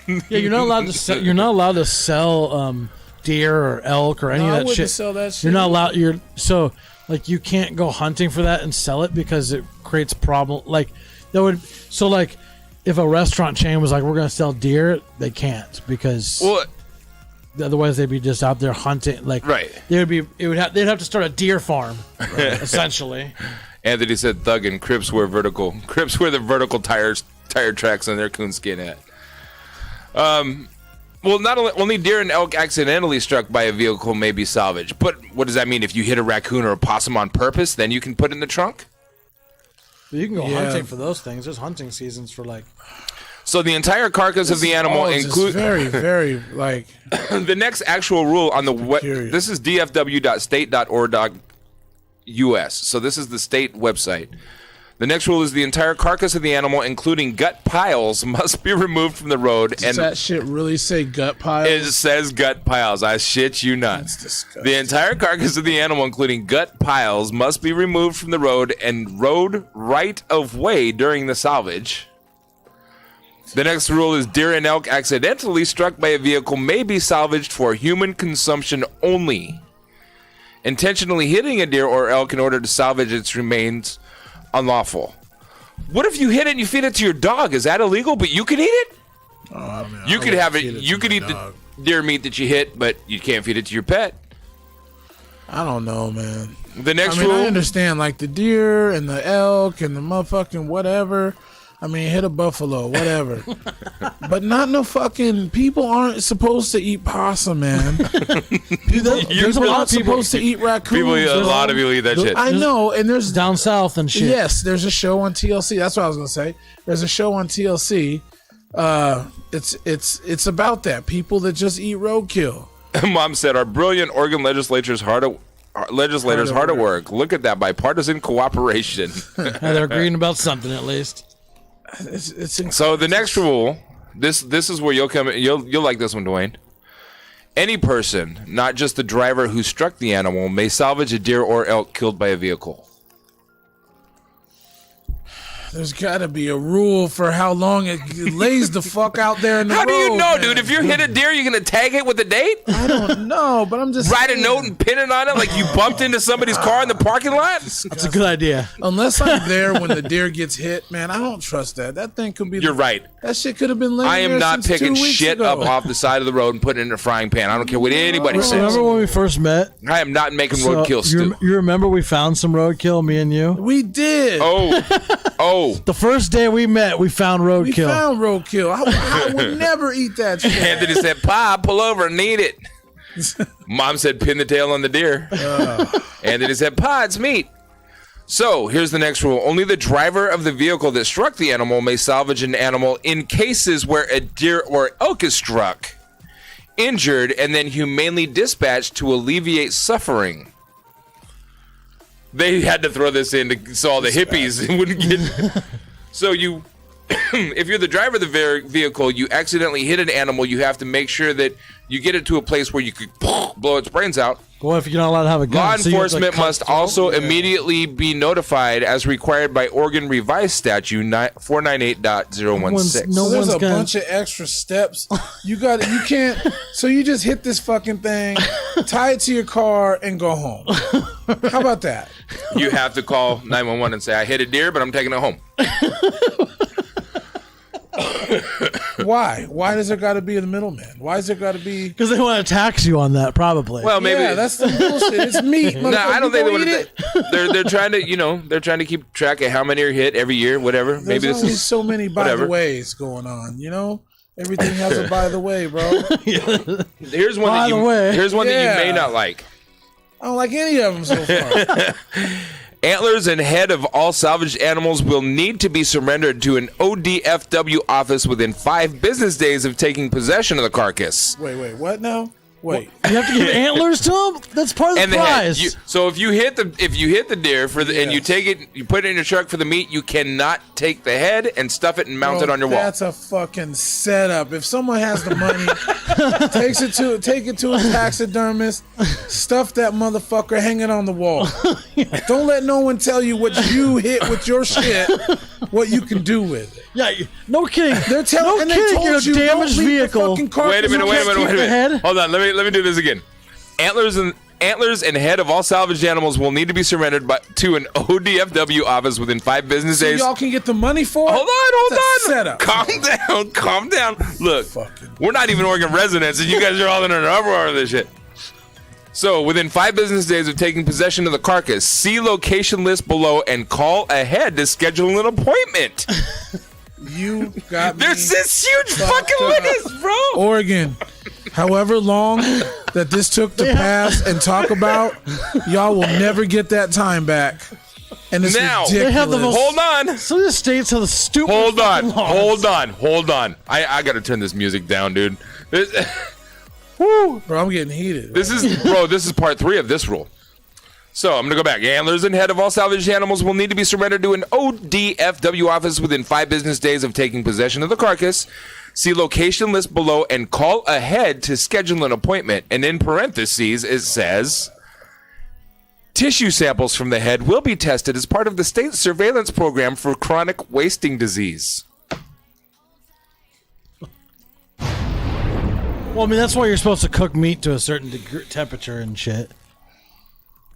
Yeah, you're not allowed to sell. You're not allowed to sell deer or elk or any No, I of that wouldn't shit. sell that shit. You're not allowed. You can't go hunting for that and sell it because it creates problem. Like that would. So like, if a restaurant chain was like, we're gonna sell deer, they can't because. Well, otherwise, they'd be just out there hunting. Like, right. They'd have to start a deer farm, essentially. Anthony said thug and Crips wear the vertical tire tracks on their coonskin hat. Well, not only deer and elk accidentally struck by a vehicle may be salvaged, but what does that mean? If you hit a raccoon or a possum on purpose, then you can put it in the trunk? You can go Yeah. hunting for those things. There's hunting seasons for like. So the entire carcass of the animal includes very, very like. the next actual rule on the curious. this is dfw.state.org.us. So this is the state website. The next rule is the entire carcass of the animal, including gut piles, must be removed from the road. Does that shit really say gut pile? It says gut piles. I shit you not. That's disgusting. The entire carcass of the animal, including gut piles, must be removed from the road and road right of way during the salvage. The next rule is deer and elk accidentally struck by a vehicle may be salvaged for human consumption only. Intentionally hitting a deer or elk in order to salvage its remains unlawful. What if you hit it and you feed it to your dog? Is that illegal? But you could eat it? Oh, I mean, You I could would have it. feed You to could my eat dog. the deer meat that you hit, but you can't feed it to your pet. I don't know, man. The next I mean, rule. I understand, like the deer and the elk and the motherfucking whatever. I mean, hit a buffalo, whatever. But not no fucking people aren't supposed to eat possum, man. People aren't supposed to eat raccoons. A lot of people eat that shit. I know, and there's Down south and shit. yes, there's a show on TLC. That's what I was gonna say. There's a show on TLC. It's about that people that just eat roadkill. Mom said, "Our brilliant Oregon legislators hard at work. Look at that bipartisan cooperation." They're agreeing about something at least. It's So the next rule, this is where you'll come. You'll like this one, Dwayne. Any person, not just the driver who struck the animal, may salvage a deer or elk killed by a vehicle. There's got to be a rule for how long it lays the fuck out there in the road. How do you know, man. dude? If you hit a deer, you're gonna tag it with a date? I don't know, but I'm just Write a saying. note and pin it on it like you bumped into somebody's car in the parking lot? That's a good idea. Unless I'm there when the deer gets hit, man, I don't trust that. That thing could be. You're right. That shit could have been laying I am there not since picking 2 weeks shit ago. up off the side of the road and putting it in a frying pan. I don't care what anybody says. Remember when we first met? I am not making So, roadkill stew. you remember we found some roadkill, me and you? We did. Oh. The first day we met, we found We roadkill. found roadkill. I would never eat that shit. Anthony said, "Pa, pull over and eat it." Mom said, "Pin the tail on the deer." Anthony said, "Pa, it's meat." So here's the next rule. Only the driver of the vehicle that struck the animal may salvage an animal in cases where a deer or elk is struck, injured, and then humanely dispatched to alleviate suffering. They had to throw this in so all the hippies wouldn't get... So you... if you're the driver of the vehicle, you accidentally hit an animal, you have to make sure that you get it to a place where you could blow its brains out. Well, if you're not allowed to have a gun, Law so you have to, enforcement cut must throat. also immediately be notified as required by Oregon Revised Statute 498.016. No So there's one's a gonna- bunch of extra steps. You can't. So you just hit this fucking thing, tie it to your car, and go home. How about that? You have to call 911 and say, "I hit a deer, but I'm taking it home." Why? Why does there got to be a middleman? Why is there got to be? Because they want to tax you on that, probably. Well, maybe. Yeah, that's the bullshit. It's meat. No, I don't think they want want to. They're trying to, they're trying to keep track of how many are hit every year, whatever. There's Maybe this only is so many by whatever. the ways going on. Everything has a by the way, bro. Here's one By that the way. Here's one that you may Yeah. not like. I don't like any of them so far. Antlers and head of all salvaged animals will need to be surrendered to an ODFW office within 5 business days of taking possession of the carcass. Wait, what now? Wait. You have to give antlers to them? That's part of the And the head. prize. So if you hit the deer and you take it, you put it in your truck for the meat, you cannot take the head and stuff it and mount it on your wall. That's a fucking setup. If someone has the money, take it to a taxidermist, stuff that motherfucker, hang it on the wall. Don't let no one tell you what you hit with your shit, what you can do with it. Yeah, no kidding. They're telling, no and they kidding, told your you damaged don't leave vehicle. the fucking carcass. Wait a minute. keep the head? Hold on. Let me do this again. Antlers and head of all salvaged animals will need to be surrendered to an ODFW office within 5 business So days. y'all can get the money for it? Hold That's a on. setup. Calm down. Look, Fucking- we're not even Oregon residents, and you guys are all in an uproar of this shit. So, within 5 business days of taking possession of the carcass, see location list below and call ahead to schedule an appointment. You got me. There's this huge fucking up. list, bro. Oregon, however long that this took to pass and talk about, y'all will never get that time back. And it's Now, ridiculous. They have the most- Hold on. Some of the states have the stupid. Hold on. laws. Hold on. I gotta turn this music down, dude. Woo. Bro, I'm getting heated. This is part 3 of this rule. So I'm gonna go back. Antlers and head of all salvaged animals will need to be surrendered to an ODFW office within 5 business days of taking possession of the carcass. See location list below and call ahead to schedule an appointment. And in parentheses, it says, tissue samples from the head will be tested as part of the state surveillance program for chronic wasting disease. Well, I mean, that's why you're supposed to cook meat to a certain temperature and shit.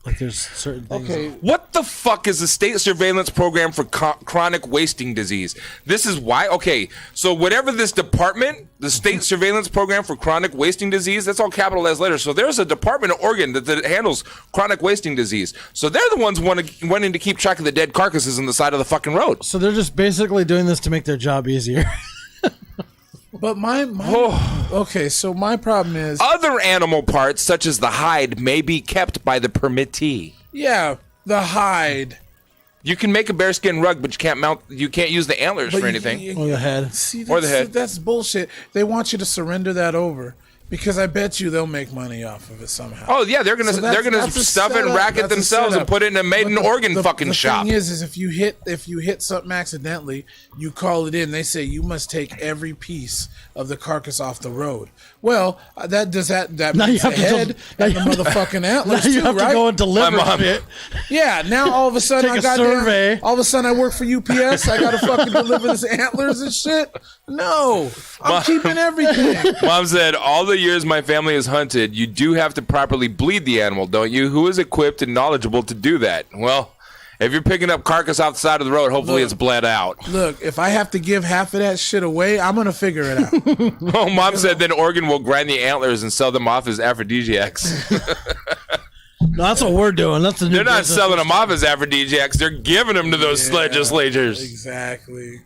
Like there's certain things. Okay. What the fuck is the state surveillance program for chronic wasting disease? This is why. Okay, so whatever this department, the state surveillance program for chronic wasting disease, that's all capitalized letters. So there's a department of Oregon that handles chronic wasting disease. So they're the ones wanting to keep track of the dead carcasses on the side of the fucking road. So they're just basically doing this to make their job easier. But okay, so my problem is Other animal parts, such as the hide, may be kept by the permittee. the hide. You can make a bearskin rug, but you can't use the antlers for anything. Or the head. See, Or the head. That's bullshit. They want you to surrender that over because I bet you they'll make money off of it somehow. Oh yeah, they're gonna that's a stuff it and setup. rack it That's a themselves and setup. put it in a made in But Oregon fucking shop. The thing is if you hit something accidentally, you call it in. They say you must take every piece of the carcass off the road. Well, that Now you means the have to head and the motherfucking antlers Now you too, have right? to go and deliver My mom- shit. Yeah, now all of a sudden Take I a got survey. all of a sudden I work for UPS. I gotta fucking deliver this antlers and shit. No, I'm keeping everything. Mom said, all the years my family has hunted, you do have to properly bleed the animal, don't you? Who is equipped and knowledgeable to do that? Well, if you're picking up carcass off the side of the road, hopefully it's bled out. Look, if I have to give half of that shit away, I'm gonna figure it out. Oh, Mom said then Oregon will grind the antlers and sell them off as aphrodisiacs. No, that's what we're doing. That's the new They're not business. selling them off as aphrodisiacs. They're giving them to those legislators. Exactly.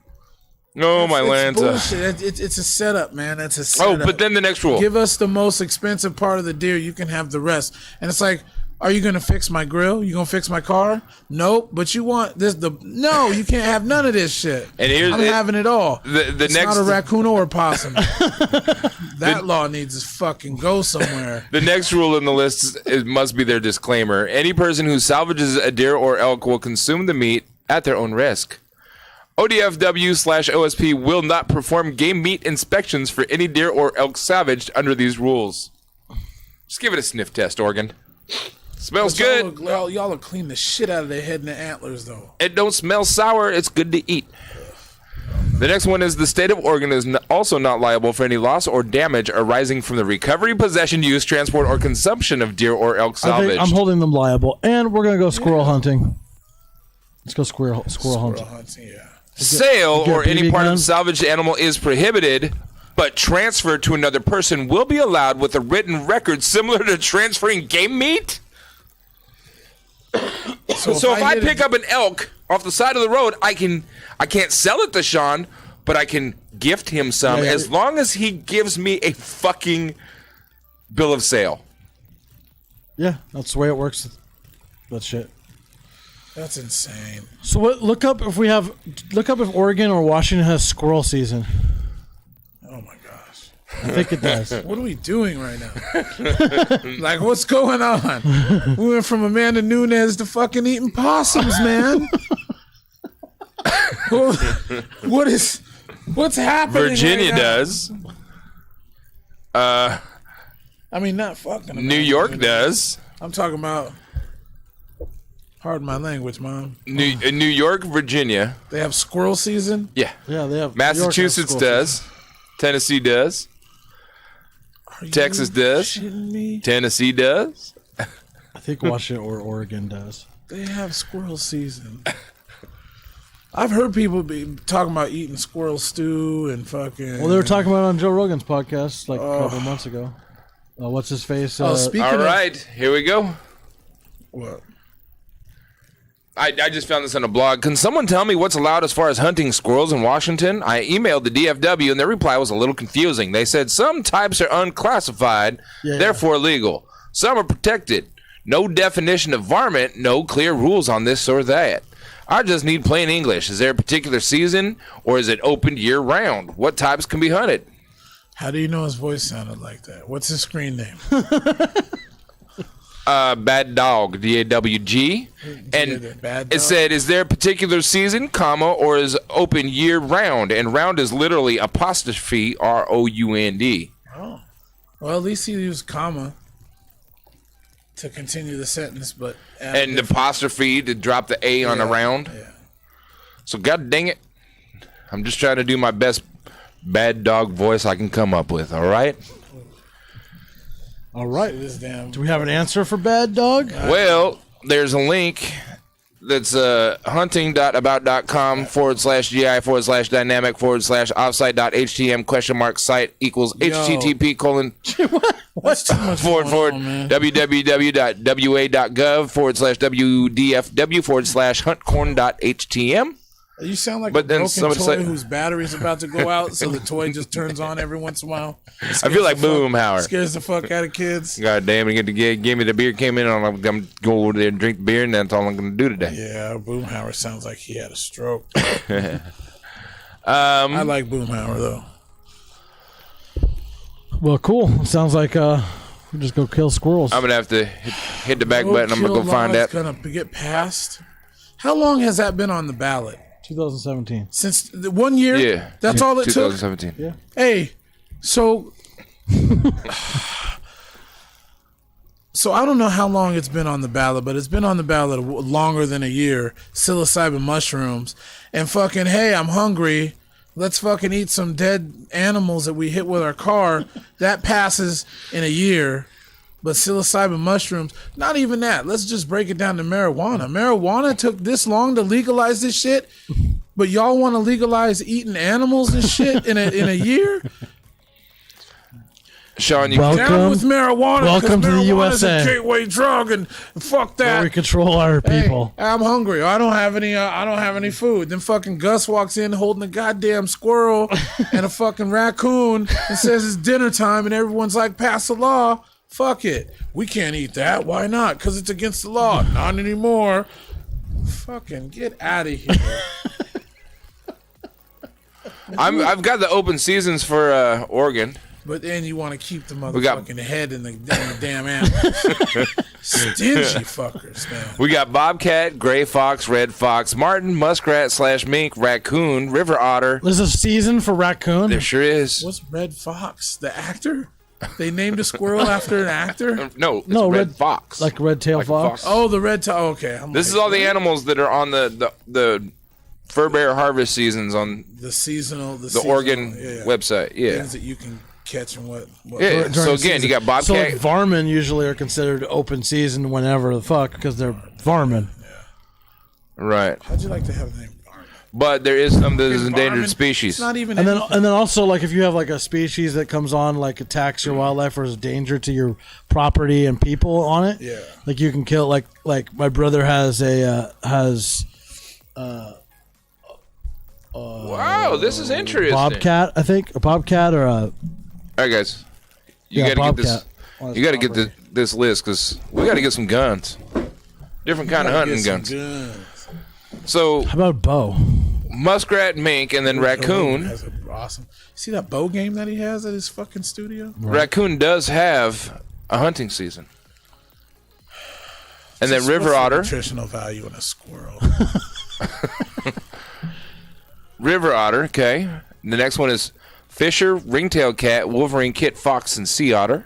Oh, my It's Lanta. bullshit. It's a setup, man. It's a setup. Oh, but then the next rule. Give us the most expensive part of the deer. You can have the rest. And it's like, are you gonna fix my grill? You gonna fix my car? Nope. But you want this? No, you can't have none of this shit. And here's I'm having it all. The It's next not a raccoon or a possum. That law needs to fucking go somewhere. The next rule in the list must be their disclaimer. Any person who salvages a deer or elk will consume the meat at their own risk. ODFW/OSP will not perform game meat inspections for any deer or elk salvaged under these rules. Just give it a sniff test, Oregon. Smells good. Y'all will clean the shit out of their head and their antlers, though. It don't smell sour. It's good to eat. The next one is the state of Oregon is also not liable for any loss or damage arising from the recovery, possession, use, transport, or consumption of deer or elk I salvaged. think I'm holding them liable. And we're going to go squirrel hunting. Let's go squirrel hunting. Hunting, yeah. Sale get a or any BB part of gun? the salvaged animal is prohibited, but transfer to another person will be allowed with a written record similar to transferring game meat. So if I pick up an elk off the side of the road, I can't sell it to Shawn, but I can gift him some Yeah. as long as he gives me a fucking bill of sale. Yeah, that's the way it works. That shit. That's insane. So look up if Oregon or Washington has squirrel season. Oh my gosh. I think it does. What are we doing right now? Like, what's going on? We went from Amanda Nunes to fucking eating possums, man. What's happening? Virginia right now? does. I mean, not fucking. New Amanda York Nunes. does. I'm talking about. Pardon my language, Mom. New York, Virginia. They have squirrel season. Yeah. Yeah, they have. Massachusetts New York has does. Tennessee does. Are you Texas does. shitting me? Tennessee does. I think Washington or Oregon does. They have squirrel season. I've heard people be talking about eating squirrel stew and fucking. Well, they were talking about it on Joe Rogan's podcast like a couple months ago. What's his face? Speaking All of right, here we go. what? I just found this on a blog. Can someone tell me what's allowed as far as hunting squirrels in Washington? I emailed the DFW, and their reply was a little confusing. They said some types are unclassified, Yeah. therefore legal. Some are protected. No definition of varmint, no clear rules on this or that. I just need plain English. Is there a particular season, or is it open year-round? What types can be hunted? How do you know his voice sounded like that? What's his screen name? Bad Dog, DAWG. And Bad it Dog? said, is there a particular season, comma, or is open year-round? And round is literally apostrophe ROUND. Oh, well, at least he used comma to continue the sentence, but And apostrophe to drop the A on a round. Yeah. So god dang it, I'm just trying to do my best bad dog voice I can come up with, all right? All right. This damn. Do we have an answer for Bad Dog? Well, there's a link that's hunting.about.com/GI/dynamic/offsite.htm ? Site = http:// www.wa.gov/wdfw/huntcorn.htm. You sound like But a then broken somebody toy said- whose battery's about to go out, so the toy just turns on every once in a while. I feel like Boomhauer. Scares the fuck out of kids. God damn it! Gave me the beer, came in, and I'm gonna go over there and drink the beer, and that's all I'm gonna do today. Yeah, Boomhauer sounds like he had a stroke. I like Boomhauer though. Well, cool. Sounds like we just go kill squirrels. I'm gonna have to hit the back button. I'm gonna go find that. Gonna get passed. How long has that been on the ballot? 2017. Since 1 year? Yeah, That's all it took? 2017. Yeah. Hey, so I don't know how long it's been on the ballot, but it's been on the ballot longer than a year. Psilocybin mushrooms. And fucking, hey, I'm hungry. Let's fucking eat some dead animals that we hit with our car. That passes in a year. But psilocybin mushrooms, not even that. Let's just break it down to marijuana. Marijuana took this long to legalize this shit, but y'all want to legalize eating animals and shit in a year? Shawn, you Welcome. Down with marijuana. 'cause Welcome to the marijuana's USA. a gateway drug, and fuck Where that. we control our people. Hey, I'm hungry. I don't have any food. Then fucking Gus walks in holding a goddamn squirrel and a fucking raccoon and says it's dinner time, and everyone's like, pass the law. Fuck it. We can't eat that. Why not? Because it's against the law. Not anymore. Fucking get out of here. I've got the open seasons for Oregon. But then you want to keep the got- motherfucking head in the damn animals. Stingy fuckers, man. We got bobcat, gray fox, red fox, marten, muskrat / mink, raccoon, river otter. There's a season for raccoon. There sure is. What's Red Fox? The actor? They named a squirrel after an actor? No, it's No, red fox. Like a red-tailed Like a fox. Oh, the red toe. Okay. This is all the animals that are on the fur bear harvest seasons on the seasonal, the Oregon website. Yeah. Things that you can catch and what Yeah. During So the again, season. you got bobcat. So like varmint usually are considered open season whenever the fuck because they're varmint. Right. How'd you like to have the name? But there is some that is endangered Varmint? species. It's not even And then also like if you have like a species that comes on like attacks your wildlife or is a danger to your property and people on it. Yeah. Like you can kill like my brother has Wow, this is interesting. bobcat, I think. A bobcat or a All right, guys. You yeah, got to get this. bobcat on his You got to get property. this list because we got to get some guns. Different kind of hunting guns. So How about bow? muskrat, mink, and then raccoon. Has a awesome. See that bow game that he has at his fucking studio? Raccoon does have a hunting season. And then What's river the otter. nutritional value in a squirrel. River otter, okay. The next one is fisher, ringtail cat, wolverine, kit, fox, and sea otter.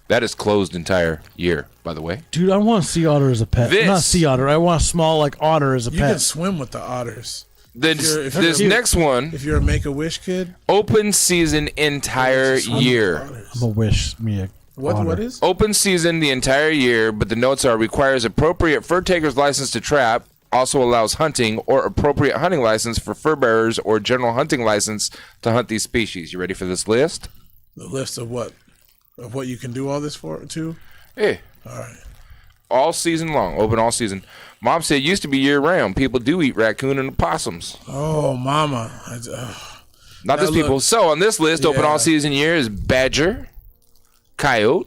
That is closed entire year, by the way. Dude, I want a sea otter as a pet. This- Not sea otter. I want a small like otter as a You can pet. swim with the otters. This you're- next one, If you're a Make-A-Wish kid, open season entire year. I'm a wish me a what otter. is? Open season the entire year, but the notes are requires appropriate fur taker's license to trap, also allows hunting or appropriate hunting license for fur bearers or general hunting license to hunt these species. You ready for this list? The list of what? Of what you can do all this for, too? Hey. All right. All season long, open all season. Mom said it used to be year round. People do eat raccoon and opossums. Oh, mama. Not Now this people. look. So on this list, open Yeah. all season year is badger, coyote,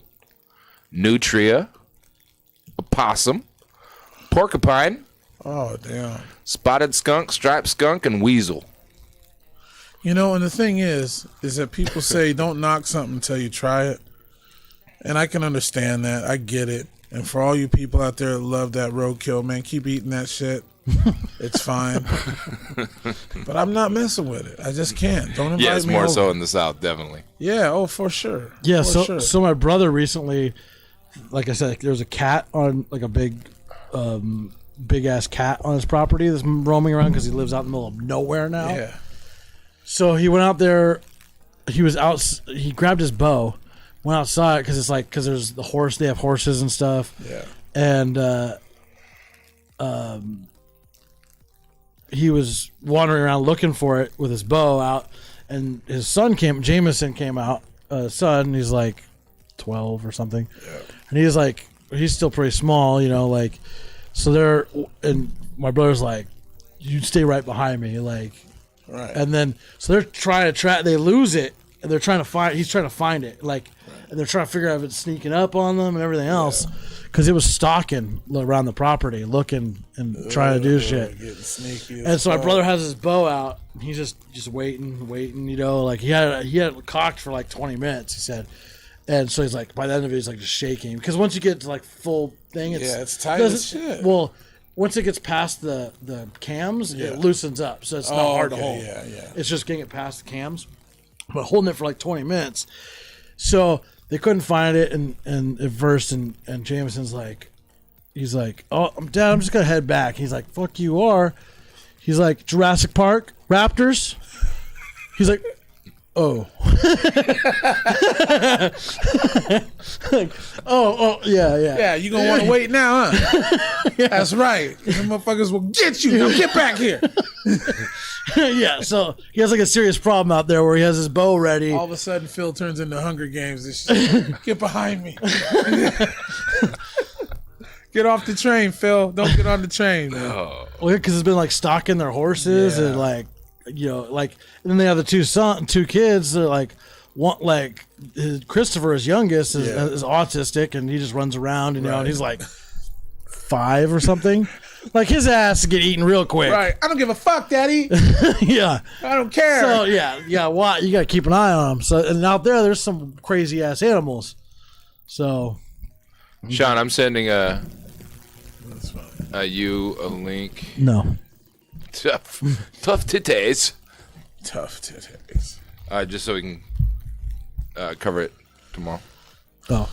nutria, opossum, porcupine, Oh, damn. spotted skunk, striped skunk, and weasel. You know, and the thing is that people say don't knock something until you try it. And I can understand that. I get it. And for all you people out there that love that roadkill, man, keep eating that shit. It's fine. But I'm not messing with it. I just can't. Don't invite Yes, me more over. so in the South, definitely. Yeah, oh, for sure. Yeah, For sure. so my brother recently, like I said, there's a cat on like a big ass cat on his property that's roaming around because he lives out in the middle of nowhere now. Yeah. So he went out there. He was out. He grabbed his bow, went outside because there's the horse. They have horses and stuff. Yeah. and he was wandering around looking for it with his bow out, and his son Jameson came out, son, he's like 12 or something, and he's still pretty small, like, so and my brother's like, you stay right behind me, like, Right. and then so they're trying to track, they lose it, and he's trying to find it, like, and they're trying to figure out if it's sneaking up on them and everything else, because it was stalking around the property, looking and trying to do shit. Getting sneaky And so my brother has his bow out. And he's just waiting, like he had it cocked for like 20 minutes. He said, and so he's like, by the end of it, he's like just shaking, because once you get to like full thing, it's tight as shit. Well, once it gets past the cams, it loosens up, so it's not hard to hold. Yeah. It's just getting it past the cams, but holding it for like 20 minutes. So they couldn't find it, and at first, and Jameson's like, he's like, oh, I'm down. I'm just gonna head back. He's like, fuck you are. He's like, Jurassic Park, Raptors. He's like, oh. Like, oh, yeah. Yeah, you gonna want to wait now, huh? That's right. The motherfuckers will get you. Now get back here. Yeah, so he has like a serious problem out there where he has his bow ready. All of a sudden, Phil turns into Hunger Games. This shit. Get behind me. Get off the train, Phil. Don't get on the train, man. Oh. Well, because it's been like stalking their horses and like, like, and then they have the two kids. They're like, Christopher, his youngest, is autistic, and he just runs around, and he's like 5 or something. Like, his ass to get eaten real quick. Right. I don't give a fuck, Daddy. Yeah. I don't care. So yeah. Why you gotta keep an eye on them. So, and out there's some crazy ass animals. So, Shawn, I'm sending That's fine. you a link. no. Tough titties. Tough titties. Just so we can cover it tomorrow. Oh,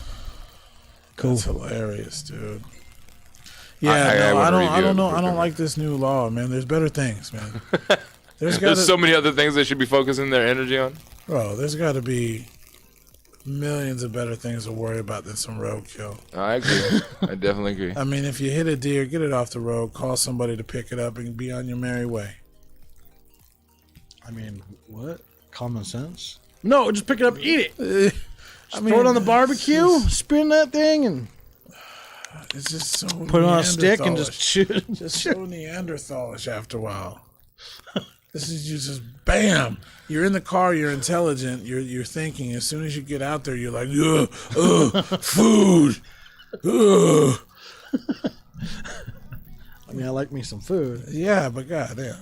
cool. That's hilarious, dude. I Yeah, wanna I review don't it know. for I don't sure. like this new law, man. There's better things, man. There's so many other things they should be focusing their energy on. Bro, there's got to be millions of better things to worry about than some roadkill. I agree. I definitely agree. I mean, if you hit a deer, get it off the road, call somebody to pick it up, and be on your merry way. I mean, what? Common sense? No, just pick it up, eat it. I Throw it on the barbecue, spin that thing, and It's just so put it on a stick and just shoot it. Just so Neanderthalish after a while. This is you just bam. You're in the car. You're intelligent. You're thinking. As soon as you get out there, you're like, food. I mean, I like me some food. Yeah, but goddamn,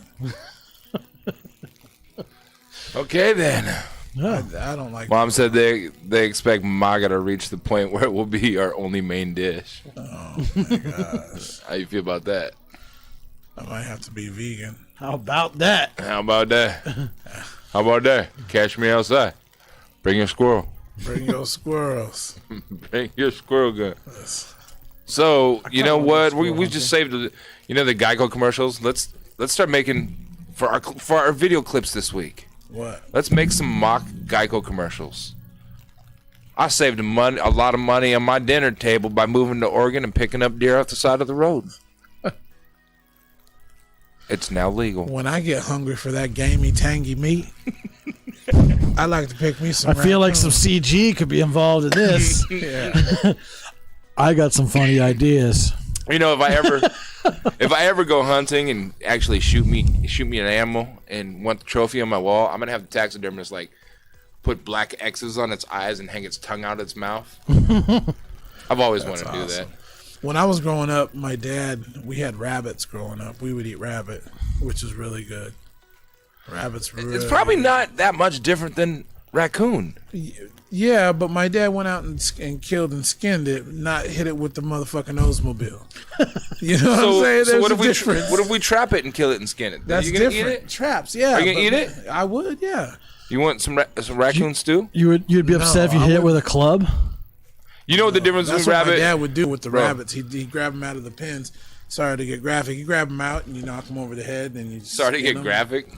Okay then. I don't like. Mom said they expect Maga to reach the point where it will be our only main dish. Oh my gosh, How you feel about that? I might have to be vegan. How about that? How about that? How about that? Catch me outside. Bring your squirrel. Bring your squirrels. Bring your squirrel gun. So you know what? We just saved the Geico commercials. Let's start making for our video clips this week. What? Let's make some mock Geico commercials. I saved a lot of money on my dinner table by moving to Oregon and picking up deer off the side of the road. It's now legal. When I get hungry for that gamey, tangy meat, I like to pick me some. I feel like some CG could be involved in this. Yeah. I got some funny ideas. You know, if I ever go hunting and actually shoot me an animal and want the trophy on my wall, I'm gonna have the taxidermist like put black X's on its eyes and hang its tongue out its mouth. I've always wanted to do that. When I was growing up, my dad, we had rabbits growing up. We would eat rabbit, which is really good. Rabbits really It's probably not that much different than raccoon. Yeah, but my dad went out and killed and skinned it, not hit it with the motherfucking Oldsmobile. You know what I'm saying? There's what a if difference. what if we trap it and kill it and skin it? That's you gonna different. Eat it? Traps, yeah. Are you gonna eat it? I would, yeah. You want some raccoon stew? You'd be upset if you hit it with a club? You know what the difference That's between what my rabbit? dad would do with the Bro. rabbits. He'd grab them out of the pens. Sorry to get graphic. You grab them out and you knock them over the head. And you Sorry to skin get them. graphic.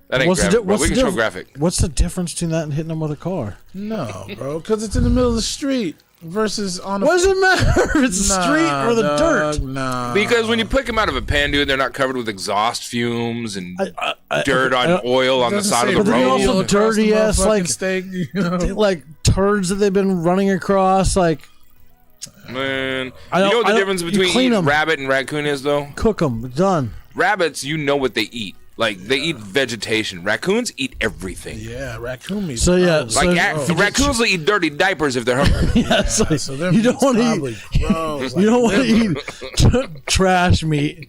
That ain't graphic, bro. We can show graphic. What's the difference between that and hitting them with a car? No, bro, because it's in the middle of the street. versus on a... What does it matter if it's the street or the dirt? Nah. Because when you pick them out of a pan, dude, they're not covered with exhaust fumes and dirt on oil on the side of the But then road. also dirty ass like steak, you know? like turds that they've been running across. Like, Man, I you know don't- what the I don't- difference you between clean 'em. rabbit and raccoon is, though? cook them, done. Rabbits, you know what they eat. Like, they eat vegetation. Raccoons eat everything. Yeah, raccoon meat. So yeah, Like, raccoons will eat dirty diapers if they're hungry. yeah, so, So their you don't meat's want to probably eat. gross, You don't like want to eat trash meat.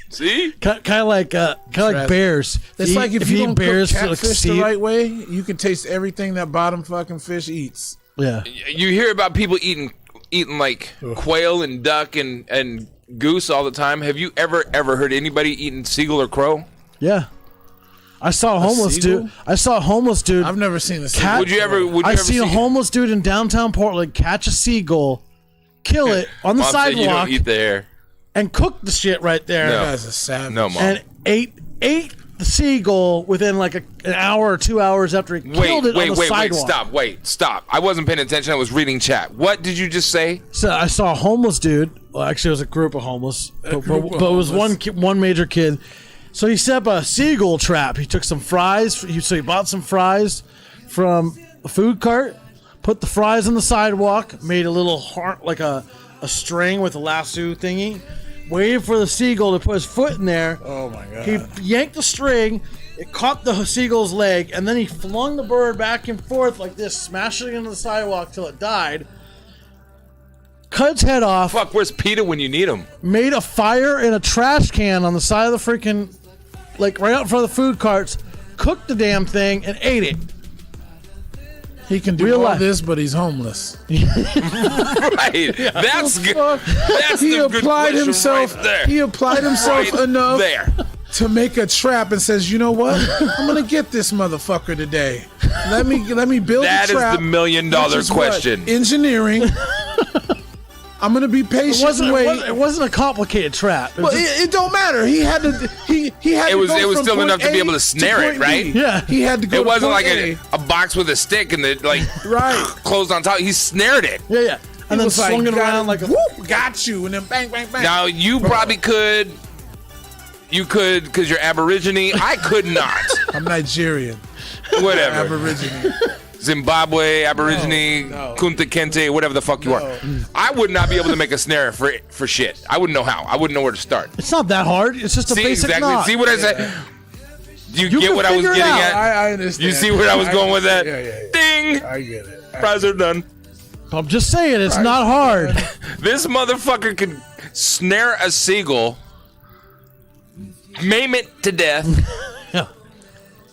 See? Kind of like bears. It's like if you eat don't bears, cook like, catfish see the it. right way, you can taste everything that bottom fucking fish eats. Yeah. You hear about people eating like quail and duck and goose all the time. Have you ever heard anybody eating seagull or crow? Yeah. I saw a homeless seagull? dude. I saw a homeless dude. I've never seen a Cat- seagull. Would you ever I see seen a homeless dude in downtown Portland catch a seagull, kill it on the Mom said you sidewalk, don't eat the air. and cook the shit right there. No. That guy's a savage. No, Mom. And ate the seagull within like an hour or 2 hours after he killed it on the sidewalk. Stop. I wasn't paying attention. I was reading chat. What did you just say? So I saw a homeless dude. Well, actually, it was a group of homeless, but it was one major kid. So he set up a seagull trap. He took some fries. So he bought some fries from a food cart, put the fries on the sidewalk, made a little heart like a string with a lasso thingy, waited for the seagull to put his foot in there. Oh my god. He yanked the string, it caught the seagull's leg, and then he flung the bird back and forth like this, smashing it into the sidewalk till it died. Cut its head off, Fuck, where's PETA when you need him? made a fire in a trash can on the side of the freaking, like right out in front of the food carts, cooked the damn thing, and ate it. He can do Real all life. this, but he's homeless. Right. That's good. That's He the good applied question himself. right there. He applied himself Right enough there. to make a trap and says, "You know what? I'm gonna get this motherfucker today. Let me build That a is trap." the $1 million which is what? question. Engineering. I'm gonna be patient and wait. It wasn't a complicated trap. It was Well, just- it don't matter. He had to. He had. It was- to go it was from still point enough to be A able to snare it, point right? B. Yeah. He had to go. It wasn't to like point a box with a stick and the like Right. closed on top. He snared it. yeah. And then was swung it got around like a. whoop, got you, and then bang, bang, bang. Now you probably could. You could because you're Aborigine. I could not. I'm Nigerian, Whatever. Aborigine. Zimbabwe, Aborigine, No. Kunta Kinte, whatever the fuck you are. I would not be able to make a snare for shit. I wouldn't know how. I wouldn't know where to start. It's not that hard. It's just a See basic exactly. knot. See what I said? Do you get can what I was figure it getting out. at? I understand. You see where I was going with that? Yeah. Ding! I get it. Fries are done. I'm just saying, it's not hard. This motherfucker can snare a seagull, maim it to death, Yeah.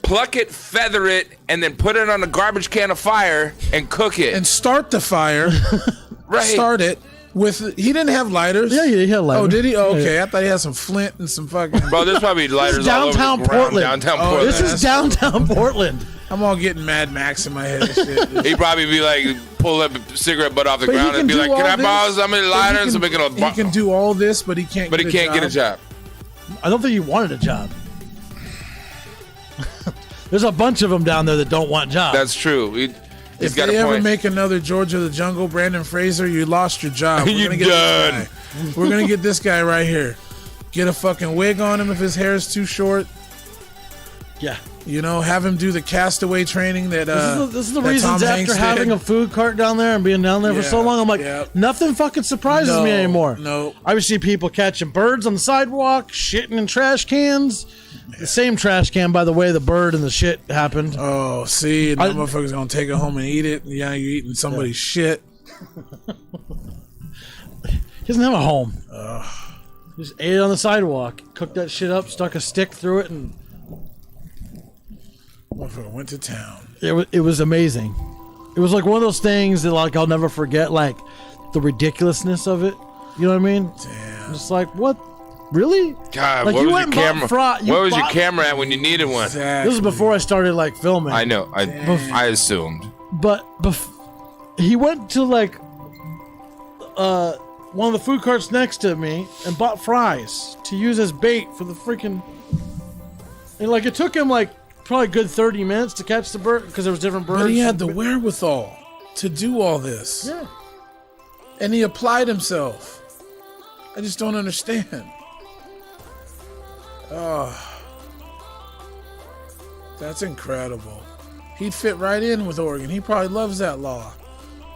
pluck it, feather it, and then put it on a garbage can of fire and cook it. And start the fire. Right. Start it with. He didn't have lighters. Yeah, he had lighters. Oh, did he? Oh, okay. Yeah. I thought he had some flint and some fucking. Bro, there's probably lighters downtown all over the ground. Portland. Downtown Oh, Portland. This is downtown Portland. I'm all getting Mad Max in my head and shit. He'd probably be like, pull up a cigarette butt off the But he ground and be do like, all can I this, borrow some of the but lighters? He I'm making a he can do all this, but he can't. But he can't get a job. I don't think he wanted a job. There's a bunch of them down there that don't want jobs. That's true. He's If got they a ever point. make another Georgia the Jungle, Brandon Fraser, you lost your job. We're You gonna get done. This guy. We're gonna get this guy right here. Get a fucking wig on him if his hair is too short. yeah. You know, have him do the castaway training that. This is the that reasons Tom after Hanks having did. a food cart down there and being down there for so Yeah, long, I'm like, yeah. nothing fucking surprises me anymore. No. I would see people catching birds on the sidewalk, shitting in trash cans. The same trash can, by the way, the bird and the shit happened. Oh, see, the motherfucker's gonna take it home and eat it. Yeah, you're eating somebody's shit. He doesn't have a home. He just ate it on the sidewalk, cooked that shit up, stuck a stick through it, and Motherfucker went to town. it was amazing. It was like one of those things that like I'll never forget, like the ridiculousness of it. You know what I mean? Damn. Just like, what? Really? God, Like, what you was went your and bought camera? you Where was your bought- camera at when you needed one? Exactly. This is before I started like filming. I know. I assumed. But he went to like one of the food carts next to me and bought fries to use as bait for the freaking. And like it took him like probably a good 30 minutes to catch the bird because there was different birds. But he had the wherewithal to do all this. Yeah. And he applied himself. I just don't understand. Oh, that's incredible. He'd fit right in with Oregon. He probably loves that law.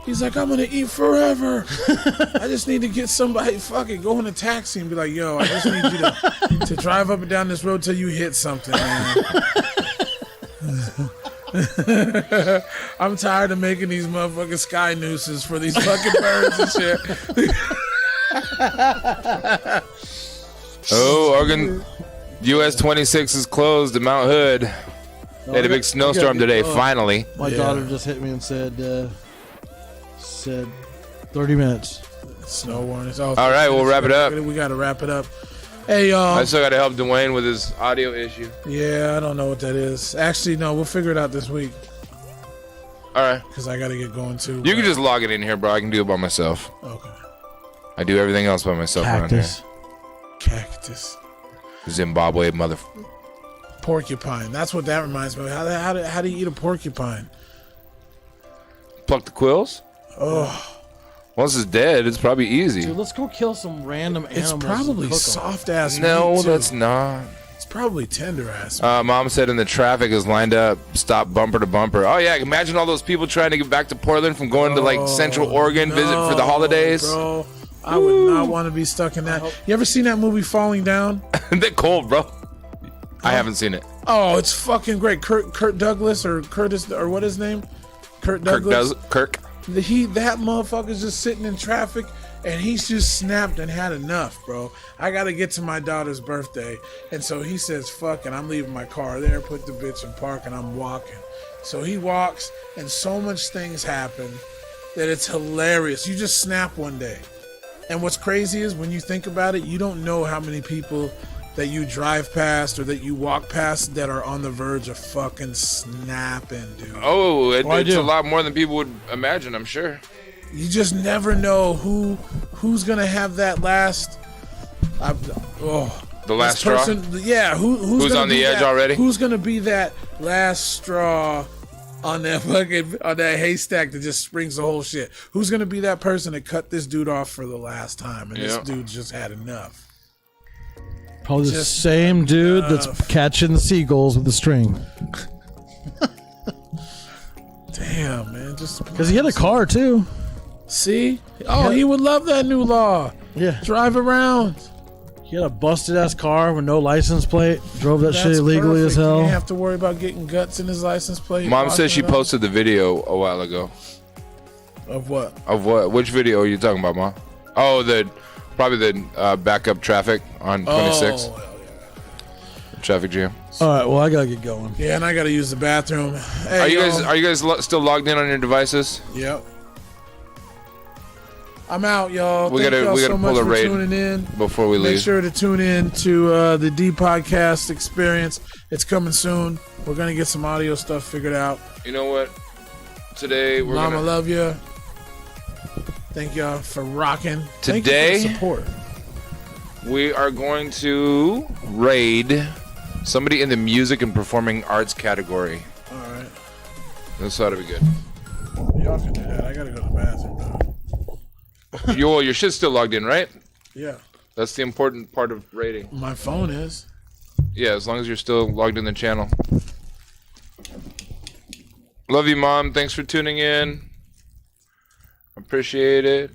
He's like, I'm gonna eat forever. I just need to get somebody, fucking go in a taxi and be like, yo, I just need you to drive up and down this road till you hit something, man. I'm tired of making these motherfucking sky nooses for these fucking birds and shit. Oh, Oregon, US 26 is closed at Mount Hood. They had a big snowstorm today, finally. My daughter just hit me and said 30 minutes. Snow warnings. Oh, All right, we'll wrap it up. We got to wrap it up. Hey, y'all. I still got to help Dwayne with his audio issue. Yeah, I don't know what that is. Actually, no, we'll figure it out this week. All right. Because I got to get going, too. You can just log it in here, bro. I can do it by myself. Okay. I do everything else by myself around here. Cactus. Zimbabwe mother. Porcupine. That's what that reminds me of. How do you eat a porcupine? Pluck the quills? Oh. Once it's dead, it's probably easy. Dude, let's go kill some random animals. It's probably soft-ass No, meat, too. that's not. It's probably tender-ass meat. Mom said in the traffic is lined up, stop bumper to bumper. Oh, yeah, imagine all those people trying to get back to Portland from going to, like, Central Oregon, visit for the holidays. Bro, I would not want to be stuck in that. You ever seen that movie Falling Down? They're cold, bro. I haven't seen it. Oh, it's fucking great. Kurt Douglas or Curtis or what his name? Kurt Douglas. Kirk. That motherfucker's just sitting in traffic and he's just snapped and had enough, bro. I gotta get to my daughter's birthday, and so he says, "Fuck it, I'm leaving my car there, put the bitch in park, and I'm walking." So he walks, and so much things happen that it's hilarious. You just snap one day, and what's crazy is when you think about it, you don't know how many people that you drive past or that you walk past that are on the verge of fucking snapping, dude. Oh, it's a lot more than people would imagine, I'm sure. You just never know who's gonna have that last. The last straw. Yeah, who's on the edge already? Who's gonna be that last straw on that haystack that just springs the whole shit? Who's gonna be that person that cut this dude off for the last time and this dude just had enough? Probably the same dude that's catching the seagulls with the string. Damn, man, just because he had a car too. See? Oh, he would love that new law. Yeah. Drive around. He had a busted ass car with no license plate. Drove that shit illegally as hell. You didn't have to worry about getting guts in his license plate. Mom says she posted the video a while ago. Of what? Of what? Which video are you talking about, Mom? Oh, probably the backup traffic on 26. Oh, yeah. Traffic jam. All right, well, I gotta get going. Yeah, and I gotta use the bathroom. Hey, are you guys still logged in on your devices? Yep. I'm out, y'all. We Thank gotta y'all so much pull a for raid tuning in. before we leave. Make sure to tune in to the D Podcast experience. It's coming soon. We're gonna get some audio stuff figured out. You know what? Today we're Mama, gonna love you. Thank y'all for rocking. Today, Thank you for the support. We are going to raid somebody in the music and performing arts category. All right. This ought to be good. Y'all can do that. I gotta go to the bathroom though. Your shit's still logged in, right? Yeah. That's the important part of raiding. My phone is. Yeah, as long as you're still logged in the channel. Love you, Mom. Thanks for tuning in. Appreciate it.